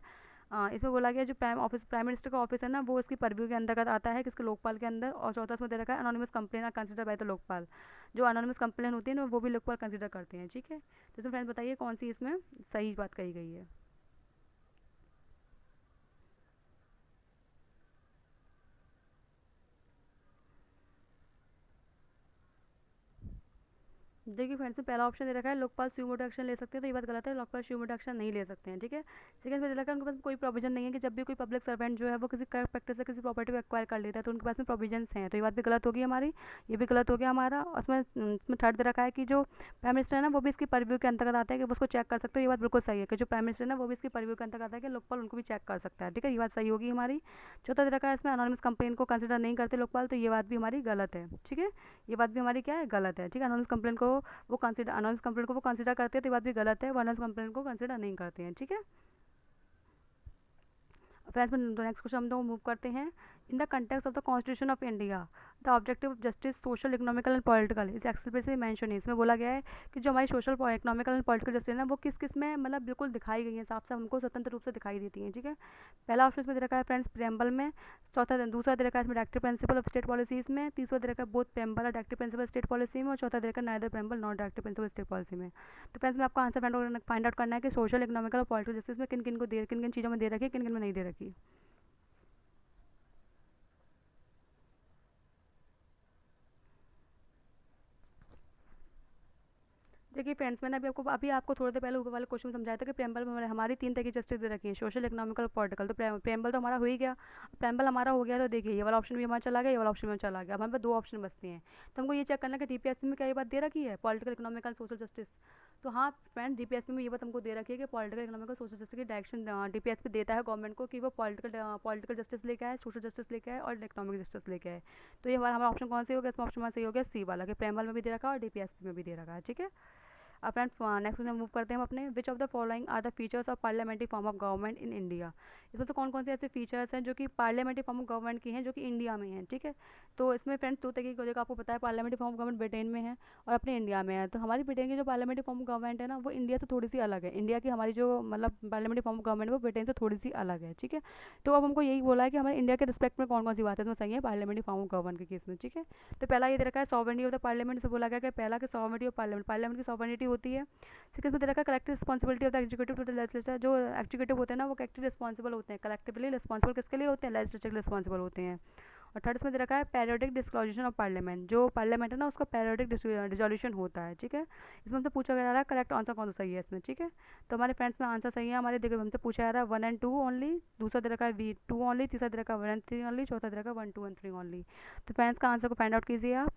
इसमें बोला गया जो प्राइम मिनिस्टर का ऑफिस है ना वो इसकी परव्यू के अंतर्गत आता है, किसके, लोकपाल के अंदर। और चौथा इसमें दे रखा है anonymous complain are consider by the Lokpal. जो अनोनिमस कंप्लेन होती है ना वो भी लोकपाल कंसिडर करते हैं, ठीक है। तो इसमें फ्रेंड्स बताइए कौन सी इसमें सही बात कही गई है। देखिए फ्रेंड्स में पहला ऑप्शन दे रखा है लोकपाल सुमोटो एक्शन ले सकते हैं, तो ये बात गलत है। लोकपाल सुमोटो एक्शन नहीं ले सकते हैं, ठीक है। सेकंड में दे रखा है उनके पास कोई प्रोविजन नहीं है कि जब भी कोई पब्लिक सर्वेंट जो है वो किसी करप्ट प्रैक्टिस से किसी प्रॉपर्टी को एक्वायर कर लेता है तो उनके पास में प्रोविजंस हैं, तो ये बात भी गलत होगी हमारी, ये भी गलत हो गया हमारा। और उसमें थर्ड दे रखा है कि जो प्राइम मिनिस्टर है ना वो भी इसकी परव्यू के अंतर्गत आता है कि वो उसको चेक कर सकते हो, ये बात बिल्कुल सही है कि जो प्राइम मिनिस्टर है ना वो भी इसकी परव्यू के अंतर्गत आता है कि लोकपाल उनको भी चेक कर सकता है, ठीक है, ये बात सही होगी हमारी। चौथा दे रखा है इसमें अनोनिमस कंप्लेन को कंसिडर नहीं करते लोकपाल, तो ये बात भी हमारी गलत है, ठीक है, ये बात भी हमारी क्या है, गलत है, ठीक है। अनोनिमस कंप्लेन को वो कंसिडर अनोनिमस कंप्लेन को वो कंसिडर करते हैं तो ये बात भी गलत है, वो अनोनिमस कंप्लेन को कंसिडर नहीं करते हैं, ठीक है। फ्रेंड्स नेक्स्ट क्वेश्चन हम लोग मूव करते हैं। इन the context of the constitution of India the objective of justice social economical and political इस एक्सप्रेसली मेंशन है। इसमें बोला गया है कि जो हमारी social economical and political justice है ना वो किस किस में मतलब बिल्कुल दिखाई गई है, साफ साफ हमको स्वतंत्र रूप से दिखाई देती है, ठीक है। पहला ऑप्शन इसमें दे रखा है फ्रेंड्स प्रेम्बल में, दूसरा दे रखा है इसमें directive principle of state policies में, तीसरा दे रखा है बोथ प्रेम्बल और डायरेक्टिव प्रिंसिपल स्टेट पॉलिसी में, और चौथा दे रखा है neither preamble not directive principle state policy में। तो फ्रेंड्स में आपको आंसर फाइंड आउट करना है कि सोशल इकोनॉमिकल और पॉलिटिकल जस्टिस में किन किन को किन किन चीज़ों में दे रखी है, किन किन में नहीं दे रखी। देखिए फ्रेंड्स मैंने अभी आपको थोड़ी देर पहले ऊपर वाले क्वेश्चन में समझाया था कि प्रेम्बल में हमारी तीन तरह की जस्टिस दे रखी है, सोशल इकोनॉमिकल और पॉलिटिकल। तो प्रेम्बल तो हमारा हो ही गया, प्रेम्बल हमारा हो गया तो देखिए ये वाला ऑप्शन भी हमारा चला गया, ये वाला ऑप्शन भी चला गया, अब हमारे पास दो ऑप्शन बचते हैं। तो हमको ये चेक करना है कि डीपीएसपी में क्या ये बात दे रखी है, पॉलिटिकल इकोनॉमिकल सोशल जस्टिस। तो हाँ फ्रेंड्स डीपीएसपी में ये बात हमको दे रखी है कि पॉलिटिकल इकोनॉमिकल सोशल जस्टिस की डायरेक्शन डीपीएसपी देता है गवर्नमेंट को कि वो पॉलिटिकल जस्टिस लेके आए, सोशल जस्टिस लेके आए और इकोनॉमिक जस्टिस लेके आए। तो ये हमारा ऑप्शन कौन सा हो गया, इसमें ऑप्शन हमारा सही हो गया सी वाला कि प्रेम्बल में भी दे रखा है और डीपीएसपी में भी दे रखा है, ठीक है। अब फ्रेंड्स नेक्स्ट में मूव करते हैं हम अपने which of the following are the features of parliamentary form of government in India. इसमें से कौन कौन से ऐसे फीचर्स हैं जो कि पार्लियामेंट्री फॉर्म ऑफ गवर्नमेंट की हैं जो कि इंडिया में हैं, ठीक है। तो इसमें फ्रेंड्स दो तरीके देखो आपको पता है parliamentary form of government Britain में है और अपने इंडिया में है। तो हमारी ब्रिटेन की जो पार्लियामेंट्री फॉर्म ऑफ गवर्नमेंट है ना वो इंडिया से थोड़ी सी अलग है, इंडिया की हमारी जो मतलब पार्लियामेंट्री फॉर्म ऑफ गवर्नमेंट है वो ब्रिटेन से थोड़ी सी अलग है, ठीक है। तो अब हमको यही बोला है कि हमारे इंडिया के रिस्पेक्ट में कौन कौन सी बात है इसमें सही है पार्लियामेंट्री फॉर्म ऑफ गवर्नमेंट के केस में, ठीक है। तो पहला ये दे रखा है सॉवरेनिटी ऑफ द पार्लियामेंट से बोला गया कि पहला कि सॉवरेनिटी ऑफ पार्लियामेंट, पार्लियामेंट की सॉवरेनिटी होती है। सेकंड में दे रखा है collective responsibility of the executive to the legislature, जो एग्जीक्यूटिव होते हैं ना वो कलेक्टिव रिस्पॉन्सिबल होते हैं, कलेक्टिवली रिस्पॉन्सिबल किसके लिए होते हैं, लेजिस्लेचर के लिए रिस्पॉन्सिबल होते हैं। और थर्ड इसमें दे रखा है पेरियोडिक डिस्क्लोजन ऑफ पार्लियामेंट, जो पार्लियामेंट है ना उसका पेरियोडिक डिसोल्यूशन होता है, ठीक है। इसमें हमसे पूछा जा रहा है करेक्ट आंसर कौन सा सही है इसमें, ठीक है। तो हमारे फ्रेंड्स में आंसर सही है हमारे, देखो हमसे पूछा जा रहा है 1 and 2 ओनली, दूसरा दे रखा है V2 ओनली, तीसरा दे रखा है 1 and 3 ओनली, चौथा दे रखा है 1 2 and 3 ओनली। तो फ्रेंड्स का आंसर को फाइंड आउट कीजिए आप।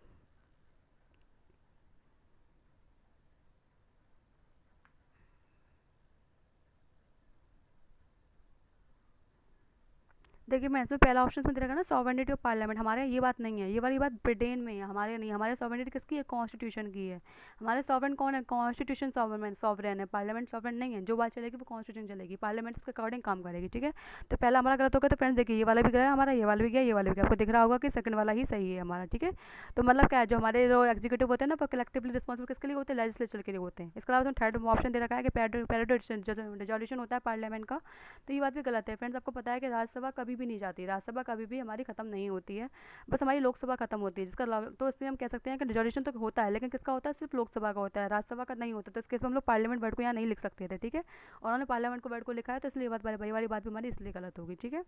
देखिए मैं इसमें पहला ऑप्शन में दे रखा है ना सॉवरेनिटी ऑफ पार्लियामेंट, हमारे यहाँ ये बात नहीं है, ये वाली बात ब्रिटेन में है, हमारे नहीं। हमारे सॉवरेनिटी किसकी है, कॉन्स्टिट्यूशन की है। हमारे सॉवरेन कौन है, कॉन्स्टिट्यूशन सॉवरेन है, पार्लियामेंट सॉवरेन नहीं है। जो बात चलेगी वो कॉन्स्टिट्यूशन चलेगी, पार्लियामेंट उसके अकॉर्डिंग काम करेगी, ठीक है। तो पहला हमारा गलत होगा, तो फ्रेंड्स देखिए ये वाला भी गया हमारा, ये वाला भी गया, ये वाला भी गया, आपको दिख रहा होगा कि सेकंड वाला ही सही है हमारा, ठीक है। तो मतलब क्या है जो हमारे जो एग्जीक्यूटिव होते हैं ना वो कलेक्टिवली रिस्पॉन्सिबल किसके लिए होते हैं, लेजिस्लेचर के लिए होते हैं। इसके अलावा थर्ड ऑप्शन दे रखा है कि पेरियोडिक रिजोल्यूशन होता है पार्लियामेंट का, तो ये बात भी गलत है फ्रेंड्स। आपको पता है कि राज्यसभा कभी भी नहीं जाती, राज्यसभा कभी भी हमारी खत्म नहीं होती है, बस हमारी लोकसभा खत्म होती है, तो इसलिए हम कह सकते हैं कि रिजोल्यूशन तो होता है लेकिन किसका होता है, सिर्फ लोकसभा का होता है, राज्यसभा का नहीं होता। तो इस केस में हम लोग पार्लियामेंट वर्ड को यहाँ नहीं लिख सकते थे, ठीक है। और उन्होंने पार्लियामेंट को वर्ड को लिखा है तो इसलिए बात वाली बात भी हमारी इसलिए गलत होगी, ठीक है।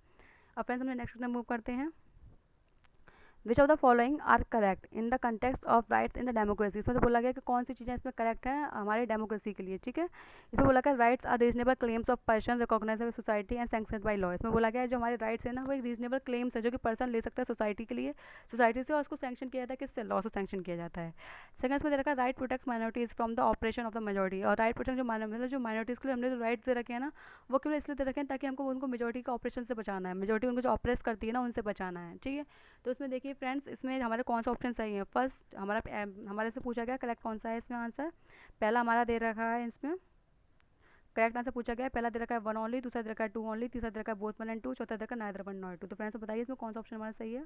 अब फ्रेंड्स हमने नेक्स्ट मूव करते हैं। Which of the following are correct in the context of rights in the democracy. इसमें तो बोला गया कि कौन सी चीज़ें इसमें करेक्ट हैं हमारे डेमोक्रेसी के लिए, ठीक है। इसमें बोला गया rights are reasonable claims of person recognise by society and sanctioned by law. इसमें बोला गया है जो हमारे राइट्स है ना वो एक रीजनेबल क्लेम्स है जो कि पर्सन ले सकता है सोसाइटी के लिए, सोसाइटी से, और उसको सैंक्शन किया जाता है किससे, लॉ से सैंक्शन किया जाता है। सेकंड इसमें दे रखा है right protects minorities from the operation of the majority. और राइट प्रोटेक्ट जो मतलब जो माइनॉरिटीज़ के लिए हमने जो राइट्स दे रखे हैं ना वो केवल इसलिए दे रखे हैं ताकि हमको उनको मेजोरिटी का ऑपरेशन से बचाना है, मेजोरिटी उनको जो ऑपरेस करती है ना उनसे बचाना है, ठीक है। तो इसमें देखिए फ्रेंड्स इसमें हमारे कौन सा ऑप्शन सही है। फर्स्ट हमारे से पूछा गया करेक्ट कौन सा है इसमें आंसर, पहला हमारा दे रखा है इसमें करेक्ट आंसर पूछा गया है, पहला दे रखा है 1 ओनली, दूसरा दे रखा है 2 ओनली, तीसरा दे रखा है बोथ 1 and 2, चौथा दे रखा है नाइदर 1 nor 2। तो फ्रेंड्स बताइए इसमें कौन सा ऑप्शन हमारा सही है।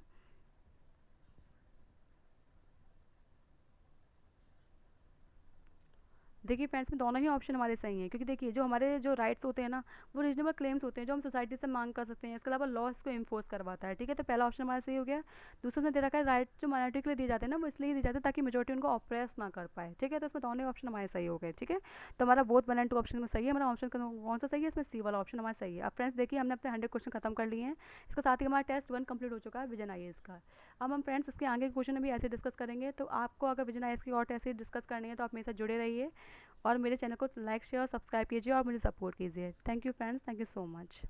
देखिए फ्रेंड्स, में दोनों ही ऑप्शन हमारे सही हैं, क्योंकि देखिए जो हमारे जो राइट्स होते हैं ना, वो रीजनेबल क्लेम्स होते हैं जो हम सोसाइटी से मांग कर सकते हैं। इसके अलावा लॉस को इन्फोर्स करवाता है। ठीक है, तो पहला ऑप्शन हमारा सही हो गया। दूसरा उसने दे रखा है राइट जो माइनॉरिटी के लिए दिए जाते हैं ना, वो इसलिए दिए जाते हैं ताकि मेजोरिटी उनको ऑप्रेस ना कर पाए। ठीक है, तो इसमें दोनों ही ऑप्शन हमारे सही हो गए। ठीक है, तो हमारा बोथ 1 एंड 2 ऑप्शन में सही है। हमारा ऑप्शन कौन सा सही है? इसमें सी वाला ऑप्शन हमारा सही है। अब फ्रेंड्स देखिए, हमने अपने 100 क्वेश्चन खत्म कर लिए हैं। इसके साथ ही हमारा टेस्ट 1 कंप्लीट हो चुका है विजन IAS का। अब हम फ्रेंड्स इसके आगे के क्वेश्चन भी ऐसे डिस्कस करेंगे। तो आपको अगर विजन IAS की और ऐसे डिस्कस करनी है तो आप मेरे साथ जुड़े रहिए और मेरे चैनल को लाइक शेयर और सब्सक्राइब कीजिए और मुझे सपोर्ट कीजिए। Thank you friends, thank you so much.